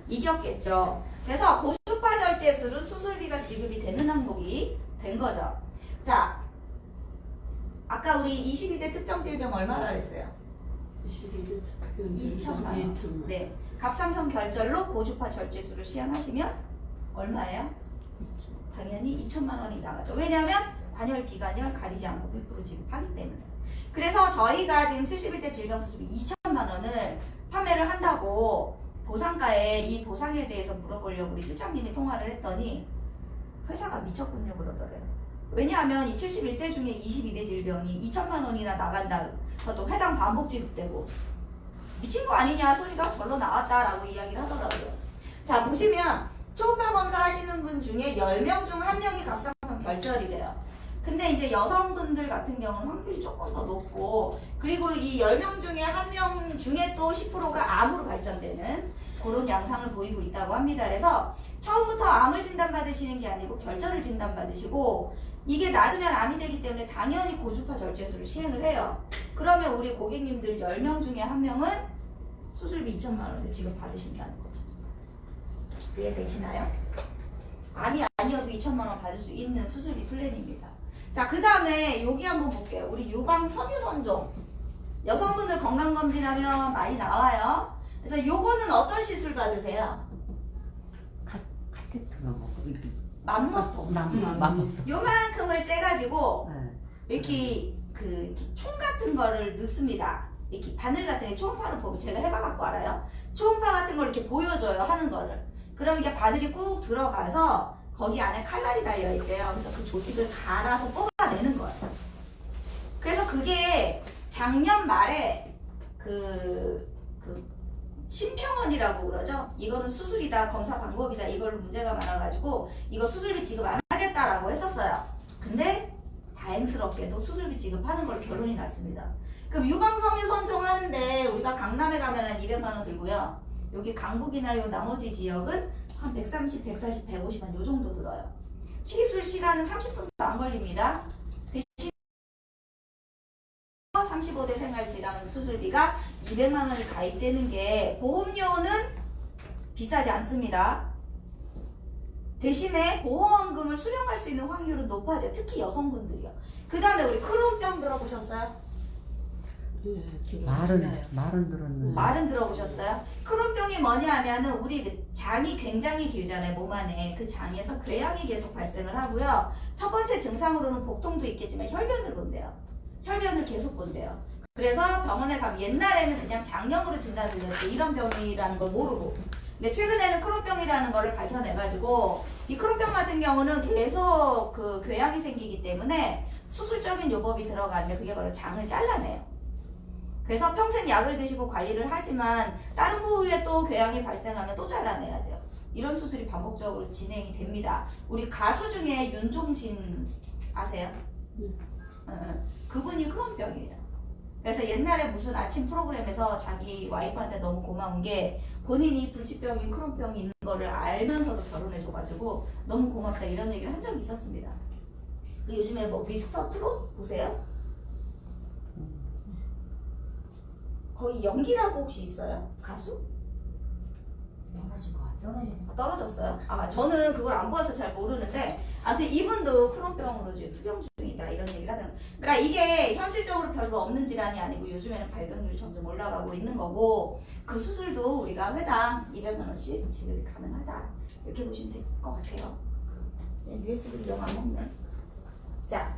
이겼겠죠. 그래서 고주파 절제술은 수술비가 지급이 되는 항목이 된 거죠. 자, 아까 우리 22대 특정 질병 얼마나 그랬어요? 2천만 원. 네. 갑상선 결절로 고주파 절제술을 시행하시면 얼마예요? 당연히 2천만 원이 나가죠. 왜냐하면 관열, 비관열 가리지 않고 100% 지급하기 때문에. 그래서 저희가 지금 71대 질병 수술비 2천만 원을 판매를 한다고 보상가에 이 보상에 대해서 물어보려고 우리 실장님이 통화를 했더니 회사가 미쳤군요 그러더래요. 왜냐하면 이 71대 중에 22대 질병이 2천만 원이나 나간다. 그것도 해당 반복 지급되고 미친 거 아니냐 소리가 절로 나왔다라고 이야기를 하더라고요. 자, 보시면 초음파 검사 하시는 분 중에 10명 중 1명이 갑상선 결절이래요. 근데 이제 여성분들 같은 경우는 확률이 조금 더 높고, 그리고 이 10명 중에 1명 중에 또 10%가 암으로 발전되는 그런 양상을 보이고 있다고 합니다. 그래서 처음부터 암을 진단받으시는 게 아니고 결절을 진단받으시고, 이게 놔두면 암이 되기 때문에 당연히 고주파 절제술을 시행을 해요. 그러면 우리 고객님들 10명 중에 1명은 수술비 2천만 원을 지급받으신다는 거죠. 이해되시나요? 암이 아니어도 2천만 원 받을 수 있는 수술비 플랜입니다. 자, 그 다음에 여기 한번 볼게요. 우리 유방 섬유선종. 여성분들 건강검진하면 많이 나와요. 그래서 요거는 어떤 시술 받으세요? 카테트가 뭐고 이렇게 맘모토. 맘모토. 요만큼을 째가지고 네. 이렇게 그 총 같은 거를 넣습니다. 이렇게 바늘 같은 게 초음파로 보면 제가 해봐갖고 알아요. 초음파 같은 걸 이렇게 보여줘요, 하는 거를. 그럼 이게 바늘이 꾹 들어가서 거기 안에 칼날이 달려있대요. 그래서 그 조직을 갈아서 뽑아내는 거예요. 그래서 그게 작년 말에 심평원이라고 그러죠. 이거는 수술이다, 검사 방법이다, 이걸로 문제가 많아가지고 이거 수술비 지급 안 하겠다라고 했었어요. 근데 다행스럽게도 수술비 지급하는 걸로 결론이 났습니다. 그럼 유방섬유 선종하는데 우리가 강남에 가면은 200만 원 들고요. 여기 강북이나 요 나머지 지역은 한 130, 140, 150만 요 정도 들어요. 시술 시간은 30분도 안 걸립니다. 대신 35대 생활질환 수술비가 200만 원이 가입되는 게 보험료는 비싸지 않습니다. 대신에 보험금을 수령할 수 있는 확률은 높아져요. 특히 여성분들이요. 그 다음에 우리 크론병 들어보셨어요? 말은 들었는데. 말은 들어보셨어요? 크론병이 뭐냐 하면은 우리 그 장이 굉장히 길잖아요. 몸 안에. 그 장에서 궤양이 계속 발생을 하고요. 첫 번째 증상으로는 복통도 있겠지만 혈변을 본대요. 혈변을 계속 본대요. 그래서 병원에 가면 옛날에는 그냥 장염으로 진단드렸지 이런 병이라는 걸 모르고, 근데 최근에는 크론병이라는 거를 밝혀내가지고 이 크론병 같은 경우는 계속 그 궤양이 생기기 때문에 수술적인 요법이 들어가는데 그게 바로 장을 잘라내요. 그래서 평생 약을 드시고 관리를 하지만 다른 부위에 또 궤양이 발생하면 또 잘라내야 돼요. 이런 수술이 반복적으로 진행이 됩니다. 우리 가수 중에 윤종신 아세요? 그분이 크론병이에요. 그래서 옛날에 무슨 아침 프로그램에서 자기 와이프한테 너무 고마운 게 본인이 불치병인 크론병이 있는 거를 알면서도 결혼해줘가지고 너무 고맙다 이런 얘기를 한 적이 있었습니다. 요즘에 뭐 미스터 트롯 보세요? 거기 연기라고 혹시 있어요? 가수? 떨어진 것 같아요. 떨어졌어요? 아 저는 그걸 안 봐서 잘 모르는데 아무튼 이분도 크론병으로 지금 투병 중이다 이런 얘기를 하더라고요. 그러니까 이게 현실적으로 별로 없는 질환이 아니고 요즘에는 발병률이 점점 올라가고 있는 거고 그 수술도 우리가 회당 200만 원씩 지급이 가능하다 이렇게 보시면 될 것 같아요. USB를 영 안 먹네. 자,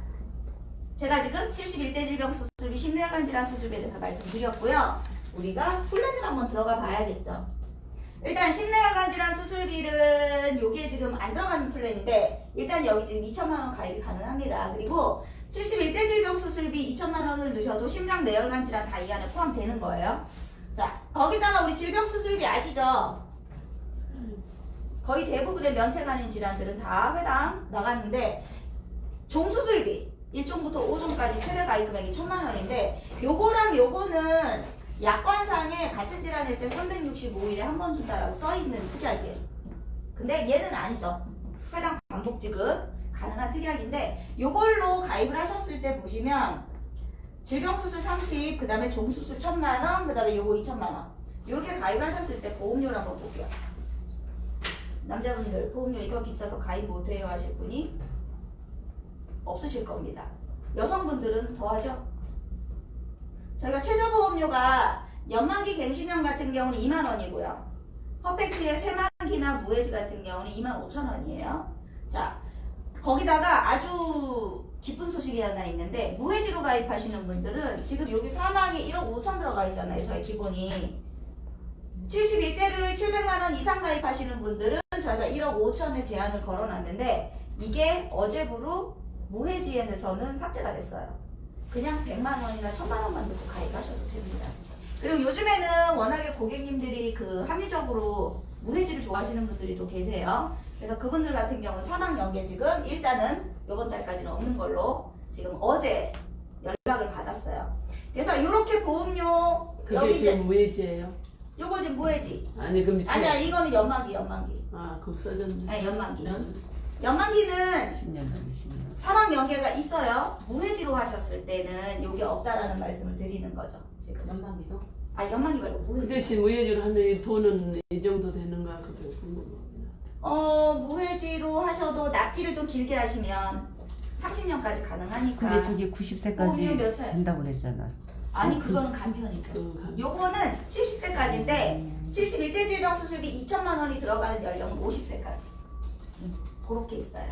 제가 지금 71대 질병 수술비, 심내혈관 질환 수술비에 대해서 말씀드렸고요. 우리가 플랜을 한번 들어가 봐야겠죠. 일단 심내혈관 질환 수술비는 여기에 지금 안 들어가는 플랜인데 일단 여기 지금 2천만 원 가입이 가능합니다. 그리고 71대 질병 수술비 2천만 원을 넣으셔도 심장 내혈관 질환 다 이 안에 포함되는 거예요. 자, 거기다가 우리 질병 수술비 아시죠? 거의 대부분의 면체관인 질환들은 다 회당 나갔는데 종수술비 1종부터 5종까지 최대 가입 금액이 1,000만 원인데 요거랑 요거는 약관상에 같은 질환일 때 365일에 한 번 준다라고 써있는 특약이에요. 근데 얘는 아니죠. 회당 반복 지급 가능한 특약인데 요걸로 가입을 하셨을 때 보시면 질병수술 30, 그 다음에 종수술 1,000만 원, 그 다음에 요거 2,000만 원 이렇게 가입을 하셨을 때 보험료를 한번 볼게요. 남자분들 보험료 이거 비싸서 가입 못해요 하실 분이 없으실 겁니다. 여성분들은 더하죠. 저희가 최저보험료가 연만기 갱신형 같은 경우는 2만 원이고요. 퍼펙트의 새만기나 무해지 같은 경우는 2만 5천 원이에요. 자, 거기다가 아주 기쁜 소식이 하나 있는데 무해지로 가입하시는 분들은 지금 여기 사망이 1억 5천 들어가 있잖아요. 저희 기본이. 71대를 700만 원 이상 가입하시는 분들은 저희가 1억 5천에 제한을 걸어놨는데 이게 어제부로 무해지에서는 삭제가 됐어요. 그냥 100만 원이나 1000만 원만 넣고 가입하셔도 됩니다. 그리고 요즘에는 워낙에 고객님들이 그 합리적으로 무해지를 좋아하시는 분들이 또 계세요. 그래서 그분들 같은 경우는 사망 연계 지금 일단은 이번 달까지는 없는 걸로 지금 어제 연락을 받았어요. 그래서 이렇게 보험료 그게 여기 지금 이제 무해지예요? 요거 지금 무해지. 아니 그 밑에 아니야 이거는 연만기. 아 거기 써졌네. 아니 연만기. 연만기는 10년 넘게 10년. 사망 연계가 있어요. 무해지로 하셨을 때는 요게 없다라는 말씀을 드리는 거죠. 지금. 연방비도? 아 연만기 말고 그 무해지. 대신 무해지로 하면 이 돈은 이 정도 되는가 그게 궁금합니다. 무해지로 하셔도 납기를 좀 길게 하시면 30년까지 가능하니까. 근데 저기 보험료 몇 90세까지 차야? 된다고 그랬잖아. 아니 그거는 간편이죠. 요거는 70세까지인데 71대 질병 수술비 2천만 원이 들어가는 연령은 50세까지. 그렇게 있어요.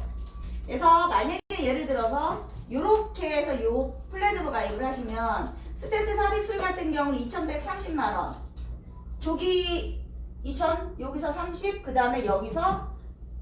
그래서 만약에 예를 들어서 요렇게 해서 요 플랜으로 가입을 하시면 스텐트 삽입술 같은 경우는 2,130만 원. 조기 2,000, 여기서 30, 그 다음에 여기서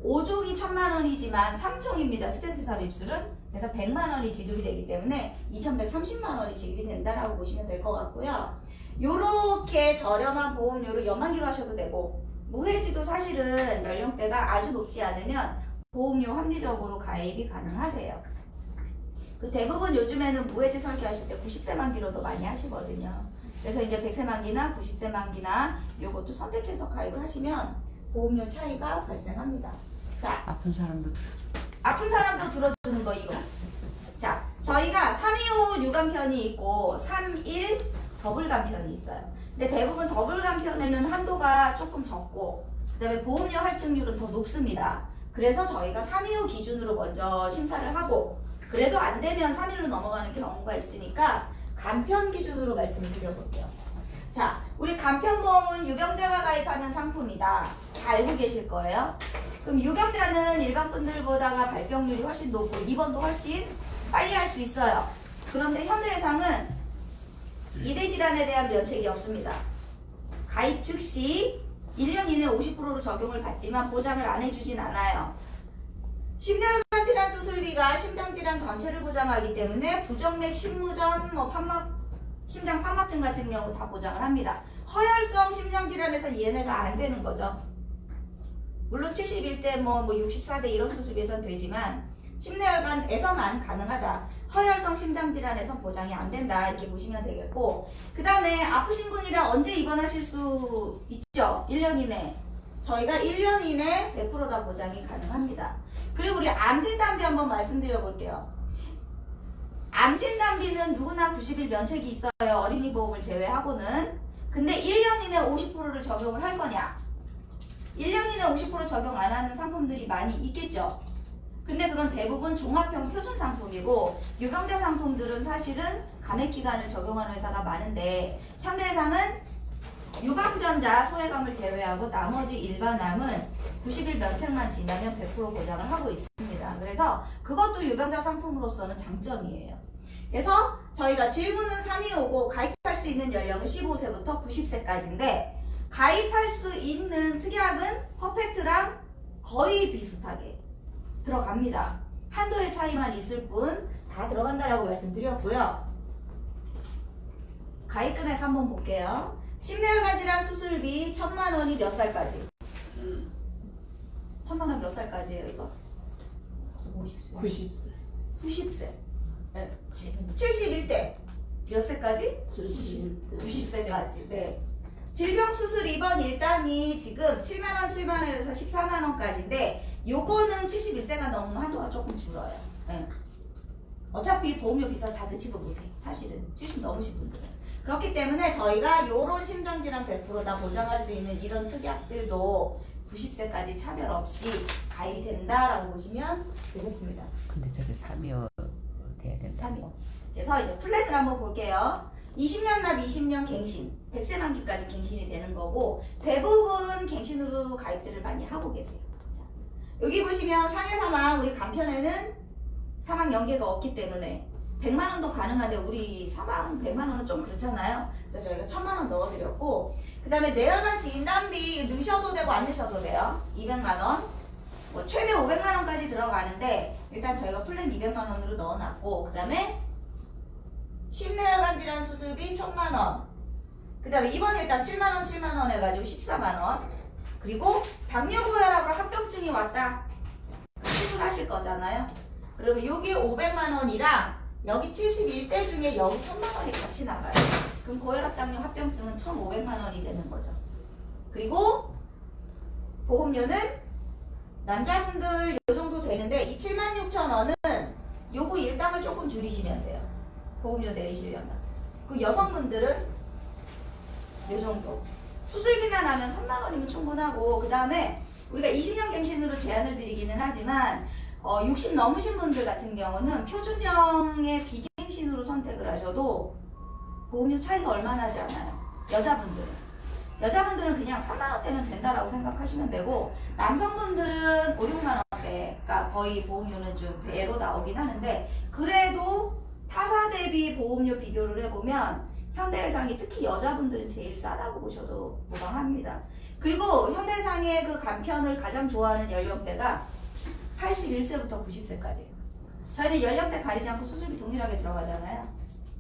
5종이 1,000만 원이지만 3종입니다. 스텐트 삽입술은. 그래서 100만 원이 지급이 되기 때문에 2,130만 원이 지급이 된다라고 보시면 될 것 같고요. 요렇게 저렴한 보험료로 연만기로 하셔도 되고 무해지도 사실은 연령대가 아주 높지 않으면 보험료 합리적으로 가입이 가능하세요. 그 대부분 요즘에는 무해지 설계하실 때 90세 만기로도 많이 하시거든요. 그래서 이제 100세 만기나 90세 만기나 요것도 선택해서 가입을 하시면 보험료 차이가 발생합니다. 자, 아픈 사람도 아픈 사람도 들어주는 거 이거. 자, 저희가 325 유간편이 있고 31 더블 간편이 있어요. 근데 대부분 더블 간편에는 한도가 조금 적고 그다음에 보험료 할증률은 더 높습니다. 그래서 저희가 325 기준으로 먼저 심사를 하고 그래도 안 되면 3일로 넘어가는 경우가 있으니까 간편 기준으로 말씀을 드려볼게요. 자, 우리 간편보험은 유병자가 가입하는 상품이다. 다 알고 계실 거예요. 그럼 유병자는 일반 분들보다가 발병률이 훨씬 높고 입원도 훨씬 빨리 할 수 있어요. 그런데 현대해상은 이대 질환에 대한 면책이 없습니다. 가입 즉시 1년 이내 50%로 적용을 받지만 보장을 안 해주진 않아요. 심혈관 질환 수술비가 심장질환 전체를 보장하기 때문에 부정맥, 심무전, 심장 파막증 같은 경우 다 보장을 합니다. 허혈성 심장질환에선 얘네가 안 되는 거죠. 물론 71대 64대 이런 수술비에선 되지만 심뇌혈관에서만 가능하다. 허혈성 심장질환에선 보장이 안 된다. 이렇게 보시면 되겠고, 그 다음에 아프신 분이랑 언제 입원하실 수 있죠? 1년 이내. 저희가 1년 이내 100% 다 보장이 가능합니다. 그리고 우리 암진단비 한번 말씀드려 볼게요. 암진단비는 누구나 90일 면책이 있어요. 어린이 보험을 제외하고는. 근데 1년 이내 50%를 적용을 할 거냐? 1년 이내 50% 적용 안 하는 상품들이 많이 있겠죠. 근데 그건 대부분 종합형 표준 상품이고, 유병자 상품들은 사실은 감액 기간을 적용하는 회사가 많은데, 현대해상은 유방전자 소외감을 제외하고 나머지 일반암은 90일 면책만 지나면 100% 보장을 하고 있습니다. 그래서 그것도 유병자 상품으로서는 장점이에요. 그래서 저희가 질문은 3이 오고 가입할 수 있는 연령은 15세부터 90세까지인데, 가입할 수 있는 특약은 퍼펙트랑 거의 비슷하게 들어갑니다. 한도의 차이만 있을 뿐 다 들어간다라고 말씀드렸고요. 가입 금액 한번 볼게요. 심혈관 질환 수술비 1,000만 원이 몇 살까지? 1,000만 원 몇 살까지예요, 이거? 50세. 90세. 90세. 71대 몇 세까지? 70대. 90세까지. 네. 질병 수술 입원 일당이 지금 7만 원, 7만 원에서 14만 원까지인데, 요거는 71세가 넘으면 한도가 조금 줄어요. 네. 어차피 보험료 비싸서 다 넣지도 못해. 사실은 70 넘으신 분들은. 그렇기 때문에 저희가 요런 심장질환 100% 다 보장할 수 있는 이런 특약들도 90세까지 차별 없이 가입이 된다라고 보시면 되겠습니다. 근데 저게 3여 돼야 된다. 3위. 그래서 이제 플랜을 한번 볼게요. 20년 납 20년 갱신, 100세 만기까지 갱신이 되는 거고, 대부분 갱신으로 가입들을 많이 하고 계세요. 자, 여기 보시면 상해 사망, 우리 간편에는 사망 연계가 없기 때문에 100만 원도 가능한데, 우리 사망 100만 원은 좀 그렇잖아요. 그래서 저희가 1,000만 원 넣어드렸고, 그 다음에 뇌혈관 진단비 넣으셔도 되고 안 넣으셔도 돼요. 200만 원. 최대 500만 원까지 들어가는데, 일단 저희가 플랜 200만 원으로 넣어놨고, 그 다음에 심뇌혈관 질환 수술비 1,000만 원. 그 다음에 입원 일당 7만 원, 7만 원 해가지고 14만 원. 그리고 당뇨 고혈압으로 합병증이 왔다. 수술하실 거잖아요. 그리고 여기 500만 원이랑 여기 71대 중에 여기 1,000만 원이 같이 나가요. 그럼 고혈압, 당뇨, 합병증은 1,500만 원이 되는 거죠. 그리고 보험료는 남자분들 요 정도 되는데, 이 76,000원은 요거 일당을 조금 줄이시면 돼요. 보험료 내리시려면. 그 여성분들은 요 정도. 수술비만 하면 3만 원이면 충분하고, 그 다음에 우리가 20년 갱신으로 제한을 드리기는 하지만 60 넘으신 분들 같은 경우는 표준형의 비갱신으로 선택을 하셔도 보험료 차이가 얼마 나지 않아요. 여자분들은 그냥 3만 원대면 된다라고 생각하시면 되고, 남성분들은 5, 6만 원대가 거의 보험료는 좀 배로 나오긴 하는데, 그래도 타사 대비 보험료 비교를 해보면 현대해상이 특히 여자분들은 제일 싸다고 보셔도 무방합니다. 그리고 현대해상의 그 간편을 가장 좋아하는 연령대가 81세부터 90세까지예요. 저희는 연령대 가리지 않고 수술비 동일하게 들어가잖아요.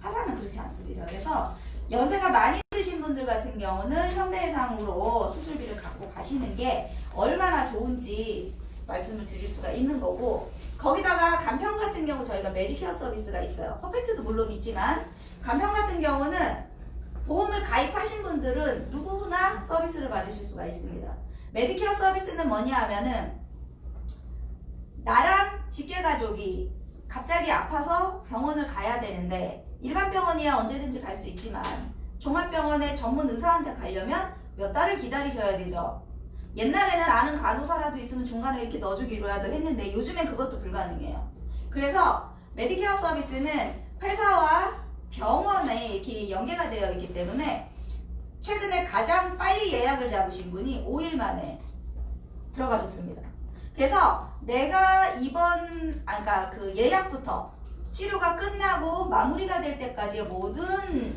타사는 그렇지 않습니다. 그래서 연세가 많이 드신 분들 같은 경우는 현대해상으로 수술비를 갖고 가시는 게 얼마나 좋은지 말씀을 드릴 수가 있는 거고, 거기다가 간편 같은 경우 저희가 메디케어 서비스가 있어요. 퍼펙트도 물론 있지만, 간편 같은 경우는 보험을 가입하신 분들은 누구나 서비스를 받으실 수가 있습니다. 메디케어 서비스는 뭐냐 하면은, 나랑 직계가족이 갑자기 아파서 병원을 가야 되는데, 일반 병원이야 언제든지 갈 수 있지만 종합병원에 전문 의사한테 가려면 몇 달을 기다리셔야 되죠. 옛날에는 아는 간호사라도 있으면 중간에 이렇게 넣어주기로라도 했는데, 요즘엔 그것도 불가능해요. 그래서 메디케어 서비스는 회사와 병원에 이렇게 연계가 되어 있기 때문에, 최근에 가장 빨리 예약을 잡으신 분이 5일 만에 들어가셨습니다. 그래서 내가 그러니까 그 예약부터 치료가 끝나고 마무리가 될 때까지의 모든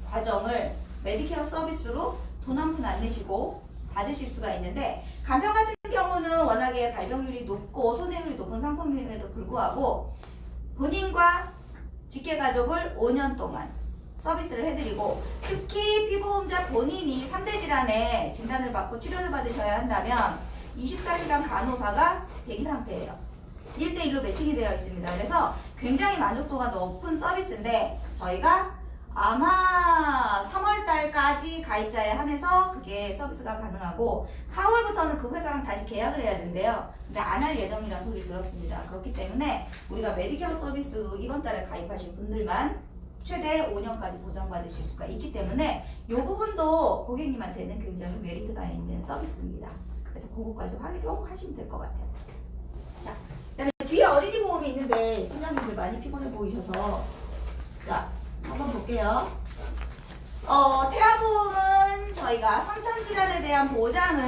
과정을 메디케어 서비스로 돈 한 푼 안 내시고 받으실 수가 있는데 간편 같은 경우는 워낙에 발병률이 높고 손해율이 높은 상품임에도 불구하고 본인과 직계가족을 5년 동안 서비스를 해드리고 특히 피부보험자 본인이 3대 질환에 진단을 받고 치료를 받으셔야 한다면 24시간 간호사가 대기 상태예요. 1대1로 매칭이 되어 있습니다. 그래서 굉장히 만족도가 높은 서비스인데 저희가 아마 3월달까지 가입자에 한해서 그게 서비스가 가능하고 4월부터는 그 회사랑 다시 계약을 해야 된대요. 근데 안 할 예정이라는 소리를 들었습니다. 그렇기 때문에 우리가 메디케어 서비스 이번 달에 가입하신 분들만 최대 5년까지 보장받으실 수가 있기 때문에 이 부분도 고객님한테는 굉장히 메리트가 있는 서비스입니다. 그래서 그거까지 활용하시면 될 것 같아요. 자, 그다음에 뒤에 어린이 보험이 있는데 팀장님들 많이 피곤해 보이셔서 자 한번 볼게요. 태아보험은 저희가 선천질환에 대한 보장을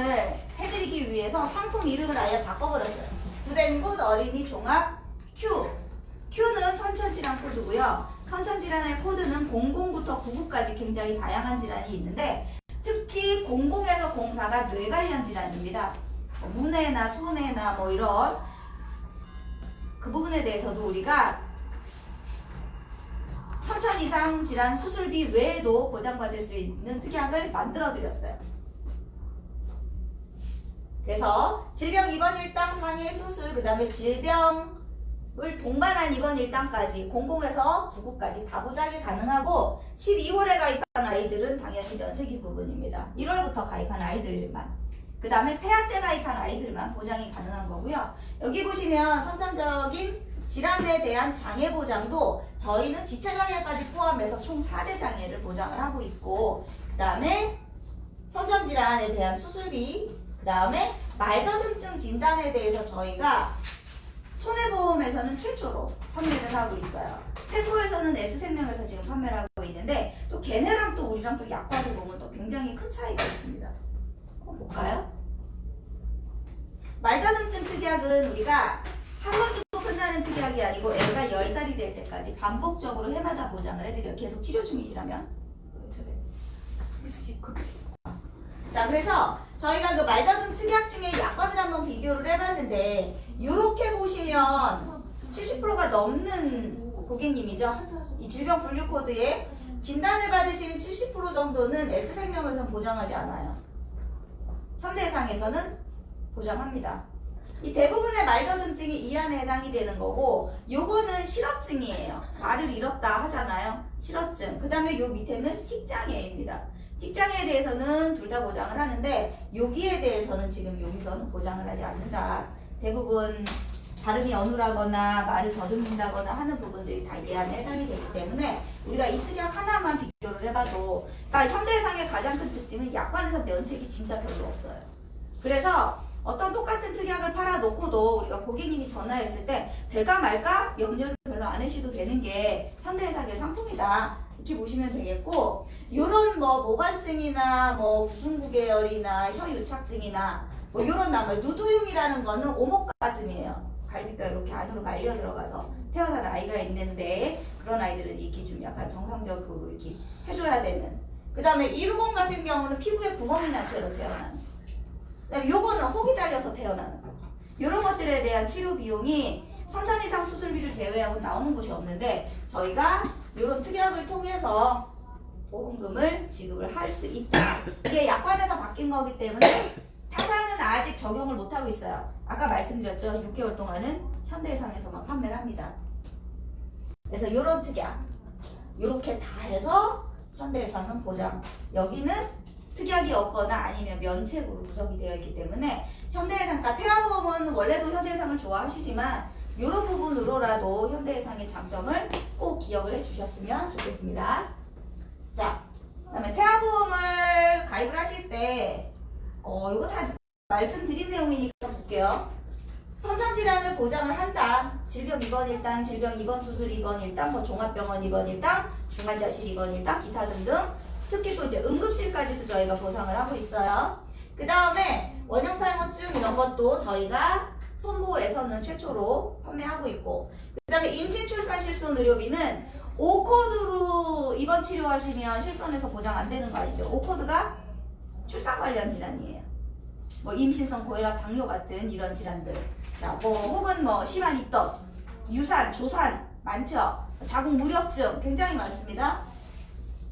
해드리기 위해서 상품 이름을 아예 바꿔버렸어요. 굿앤굿 어린이 종합 Q. Q는 선천질환 코드고요. 선천질환의 코드는 00부터 99까지 굉장히 다양한 질환이 있는데 특히 00에서 04가 뇌 관련 질환입니다. 문해나 손해나 뭐 이런 그 부분에 대해서도 우리가 선천 이상 질환 수술비 외에도 보장받을 수 있는 특약을 만들어 드렸어요. 그래서 질병 입원 일당 상해 수술, 그 다음에 질병을 동반한 입원 일당까지 00에서 99까지 다 보장이 가능하고 12월에 가입한 아이들은 당연히 면책인 부분입니다. 1월부터 가입한 아이들만, 그 다음에 태아 때 가입한 아이들만 보장이 가능한 거고요. 여기 보시면 선천적인 질환에 대한 장애 보장도 저희는 지체장애까지 포함해서 총 4대 장애를 보장을 하고 있고 그 다음에 선천질환에 대한 수술비, 그 다음에 말더듬증 진단에 대해서 저희가 손해보험에서는 최초로 판매를 하고 있어요. 세포에서는 S생명에서 지금 판매를 하고 있는데 또 걔네랑 또 우리랑 또 약과를 보면 또 굉장히 큰 차이가 있습니다. 한번 볼까요? 말더듬증 특약은 우리가 한 번 주고 끝나는 특약이 아니고 애가 10살이 될 때까지 반복적으로 해마다 보장을 해드려요. 계속 치료 중이시라면. 자, 그래서 저희가 그 말더듬 특약 중에 약관을 한번 비교를 해봤는데 이렇게 보시면 70%가 넘는 고객님이죠. 이 질병 분류 코드에 진단을 받으시는 70% 정도는 S생명에서는 보장하지 않아요. 현대해상에서는 보장합니다. 이 대부분의 말더듬증이 이 안에 해당이 되는 거고 요거는 실어증이에요. 말을 잃었다 하잖아요. 실어증. 그 다음에 요 밑에는 틱장애입니다. 틱장애에 대해서는 둘 다 보장을 하는데 여기에 대해서는 지금 여기서는 보장을 하지 않는다. 대부분 발음이 어눌하거나 말을 더듬는다거나 하는 부분들이 다 이 안에 해당이 되기 때문에 우리가 이 특약 하나만 비교를 해봐도 그러니까 현대해상의 가장 큰 특징은 약관에서 면책이 진짜 별로 없어요. 그래서 어떤 똑같은 특약을 팔아놓고도 우리가 고객님이 전화했을 때 될까 말까 염려를 별로 안 하셔도 되는 게 현대해상의 상품이다. 이렇게 보시면 되겠고 요런 뭐 모반증이나 뭐 구순구 계열이나 혀유착증이나 뭐 요런 누두흉이라는 거는 오목가슴이에요. 갈비뼈 이렇게 안으로 말려 들어가서 태어난 아이가 있는데 그런 아이들은 이렇게 좀 약간 정상적으로 이렇게 해줘야 되는. 그 다음에 이루공 같은 경우는 피부에 구멍이 난 채로 태어나는. 그다음에 요거는 혹이 달려서 태어나는 거. 이런 것들에 대한 치료 비용이 선천 이상 수술비를 제외하고 나오는 곳이 없는데 저희가 이런 특약을 통해서 보험금을 지급을 할 수 있다. 이게 약관에서 바뀐 거기 때문에 타사는 아직 적용을 못하고 있어요. 아까 말씀드렸죠. 6개월 동안은 현대해상에서만 판매를 합니다. 그래서 이런 특약 이렇게 다 해서 현대해상은 보장. 여기는 특약이 없거나 아니면 면책으로 구성이 되어 있기 때문에 현대해상과 태아보험은 원래도 현대해상을 좋아하시지만 이런 부분으로라도 현대해상의 장점을 꼭 기억을 해주셨으면 좋겠습니다. 자, 그 다음에 태아보험을 가입을 하실 때 이거 다 말씀드린 내용이니까 볼게요. 선천질환을 보장을 한다. 질병 입원 일당, 질병 입원 수술 입원 일당, 뭐 종합병원 입원 일당, 중환자실 입원 일당, 기타 등등. 특히 또 이제 응급실까지도 저희가 보상을 하고 있어요. 그 다음에 원형탈모증 이런 것도 저희가 손보에서는 최초로 판매하고 있고, 그 다음에 임신 출산 실손 의료비는 5코드로 입원 치료하시면 실손에서 보장 안 되는 거 아시죠? 5코드가 출산 관련 질환이에요. 뭐 임신성 고혈압, 당뇨 같은 이런 질환들. 자, 뭐 혹은 뭐 심한 입덧, 유산, 조산 많죠. 자궁 무력증 굉장히 많습니다.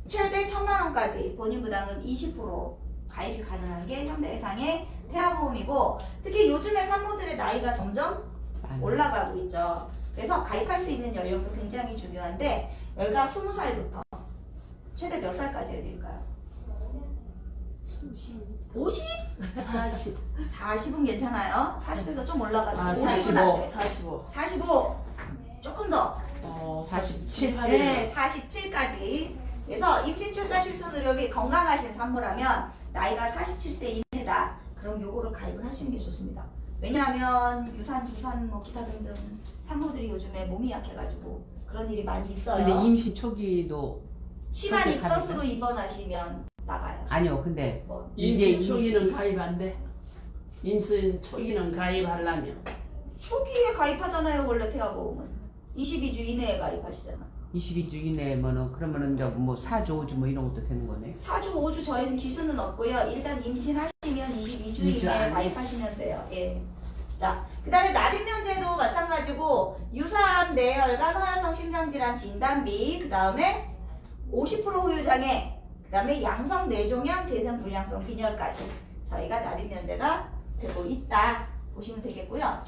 최대 1,000만 원까지 본인 부담은 20% 가입이 가능한 게 현대해상의 태아보험이고, 특히 요즘에 산모들의 나이가 점점 올라가고 있죠. 그래서 가입할 수 있는 연령도 굉장히 중요한데, 여기가 20살부터 최대 몇 살까지 해드릴까요? 50? 40. 40은 괜찮아요. 40에서 좀 올라가지고 아, 50은 안 45. 돼. 45. 45 조금 더. 47. 네, 47까지. 그래서 임신, 출산, 출산 의료비 건강하신 산모라면 나이가 47세 이내다. 그럼 요거를 가입을 하시는 게 좋습니다. 왜냐하면 유산, 주산, 뭐 기타 등등 산모들이 요즘에 몸이 약해가지고 그런 일이 많이 있어요. 근데 임신 초기도 심한 그렇게 입덧으로 가입해? 입원하시면 나가요. 아니요. 근데 뭐 임신 초기는 가입 안 돼. 임신 초기는 가입하려면. 초기에 가입하잖아요. 원래 태아보험은 22주 이내에 가입하시잖아. 22주 이내면은 그러면은 이제 뭐 4주 5주 뭐 이런 것도 되는 거네. 4주, 5주 저희는 기준은 없고요. 일단 임신하시면 22주 2주 이내에 안에. 가입하시면 돼요. 예. 자, 그 다음에 납입면제도 마찬가지고 유산, 뇌혈관, 허혈성 심장질환 진단비, 그 다음에 50% 후유장애, 그 다음에 양성 뇌종양, 재생 불량성 빈혈까지 저희가 납입면제가 되고 있다 보시면 되겠고요.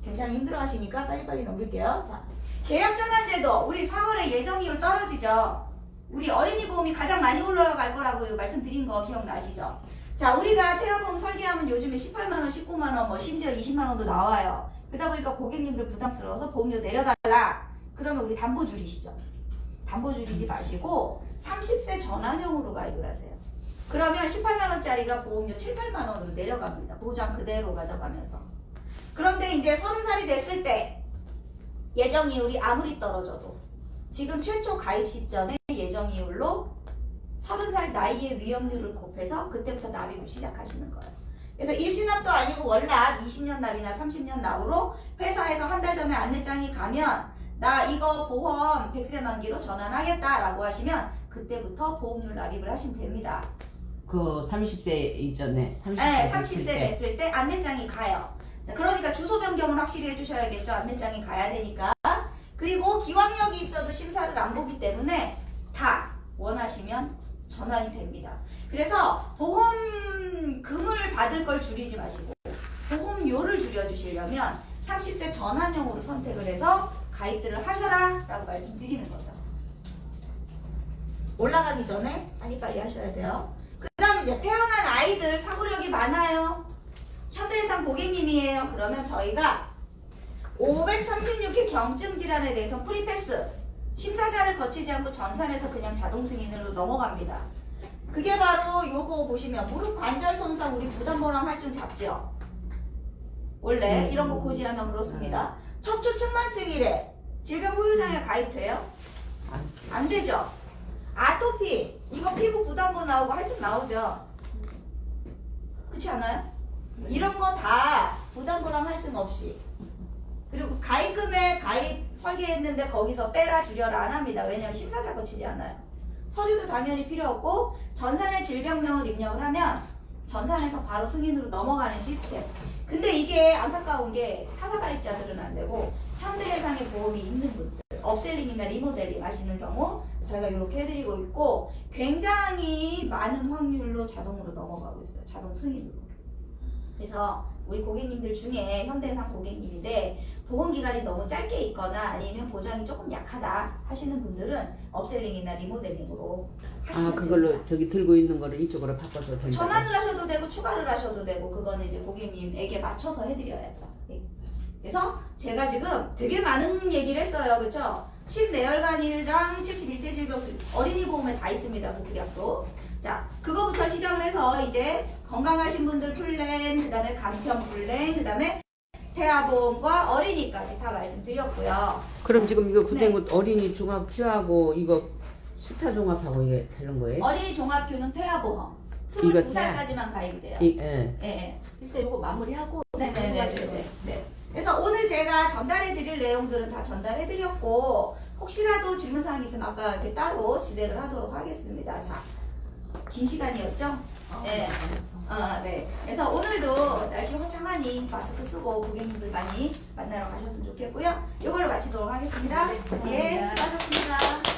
굉장히 힘들어하시니까 빨리빨리 넘길게요. 자, 계약전환제도 우리 4월에 예정이율 떨어지죠. 우리 어린이 보험이 가장 많이 올라갈 거라고 말씀드린 거 기억나시죠? 자, 우리가 태아보험 설계하면 요즘에 18만원, 19만원, 뭐 심지어 20만원도 나와요. 그러다 보니까 고객님들 부담스러워서 보험료 내려달라. 그러면 우리 담보 줄이시죠. 담보 줄이지 마시고 30세 전환형으로 가입을 하세요. 그러면 18만원짜리가 보험료 7, 8만원으로 내려갑니다. 보장 그대로 가져가면서. 그런데 이제 30살이 됐을 때 예정이율이 아무리 떨어져도 지금 최초 가입 시점에 예정이율로 30살 나이의 위험률을 곱해서 그때부터 납입을 시작하시는 거예요. 그래서 일시납도 아니고 월납 20년 납이나 30년 납으로 회사에서 한 달 전에 안내장이 가면 나 이거 보험 100세 만기로 전환하겠다라고 하시면 그때부터 보험료 납입을 하시면 됩니다. 그 30세 이전에 30세, 네, 30세 됐을 때 안내장이 가요. 자, 그러니까 주소 변경을 확실히 해주셔야겠죠. 안내장이 가야 되니까. 그리고 기왕력이 있어도 심사를 안 보기 때문에 다 원하시면 전환이 됩니다. 그래서 보험금을 받을 걸 줄이지 마시고 보험료를 줄여주시려면 30세 전환형으로 선택을 해서 가입들을 하셔라 라고 말씀드리는 거죠. 올라가기 전에 빨리빨리 하셔야 돼요. 그 다음에 이제 태어난 아이들 사고력이 많아요. 현대해상 고객님이에요. 그러면 저희가 536회 경증 질환에 대해서 프리패스 심사자를 거치지 않고 전산에서 그냥 자동 승인으로 넘어갑니다. 그게 바로 요거 보시면 무릎 관절 손상 우리 부담보람 할증 잡죠. 원래 이런 거 고지하면 그렇습니다. 척추 측만증이래 질병 후유장애 가입돼요? 안 되죠. 아토피 이거 피부 부담보 나오고 할증 나오죠. 그렇지 않아요? 이런 거 다 부담보람 할증 없이. 그리고 가입금액 가입 설계했는데 거기서 빼라 줄여라 안 합니다. 왜냐하면 심사자 거치지 않아요. 서류도 당연히 필요 없고 전산의 질병명을 입력을 하면 전산에서 바로 승인으로 넘어가는 시스템. 근데 이게 안타까운 게 타사 가입자들은 안 되고 현대해상의 보험이 있는 분들 업셀링이나 리모델링 하시는 경우 저희가 이렇게 해드리고 있고 굉장히 많은 확률로 자동으로 넘어가고 있어요. 자동 승인으로. 그래서 우리 고객님들 중에 현대해상 고객님인데 보험기간이 너무 짧게 있거나 아니면 보장이 조금 약하다 하시는 분들은 업셀링이나 리모델링으로 하시면 그걸로 됩니다. 저기 들고 있는 거를 이쪽으로 바꿔서 된다. 전환을 하셔도 되고 추가를 하셔도 되고 그거는 이제 고객님에게 맞춰서 해드려야죠. 예. 그래서 제가 지금 되게 많은 얘기를 했어요. 그쵸? 심내혈관이랑 71대 질병 어린이 보험에 다 있습니다. 그 특약도. 자, 그거부터 시작을 해서 이제 건강하신 분들 플랜, 그 다음에 간편 플랜, 그 다음에 태아보험과 어린이까지 다 말씀드렸고요. 그럼 지금 이거 구댕구 어린이 종합 큐하고 이거 스타 종합하고 이게 다른 거예요? 어린이 종합큐는 태아보험. 이거 22살까지만 가입이 돼요. 예. 예. 일단 이거 마무리하고 네네네. 네. 그래서 오늘 제가 전달해드릴 내용들은 다 전달해드렸고 혹시라도 질문사항이 있으면 아까 이렇게 따로 지대를 하도록 하겠습니다. 자, 긴 시간이었죠? 네. 네. 그래서 오늘도 날씨 화창하니 마스크 쓰고 고객님들 많이 만나러 가셨으면 좋겠고요. 이걸로 마치도록 하겠습니다. 예, 수고하셨습니다.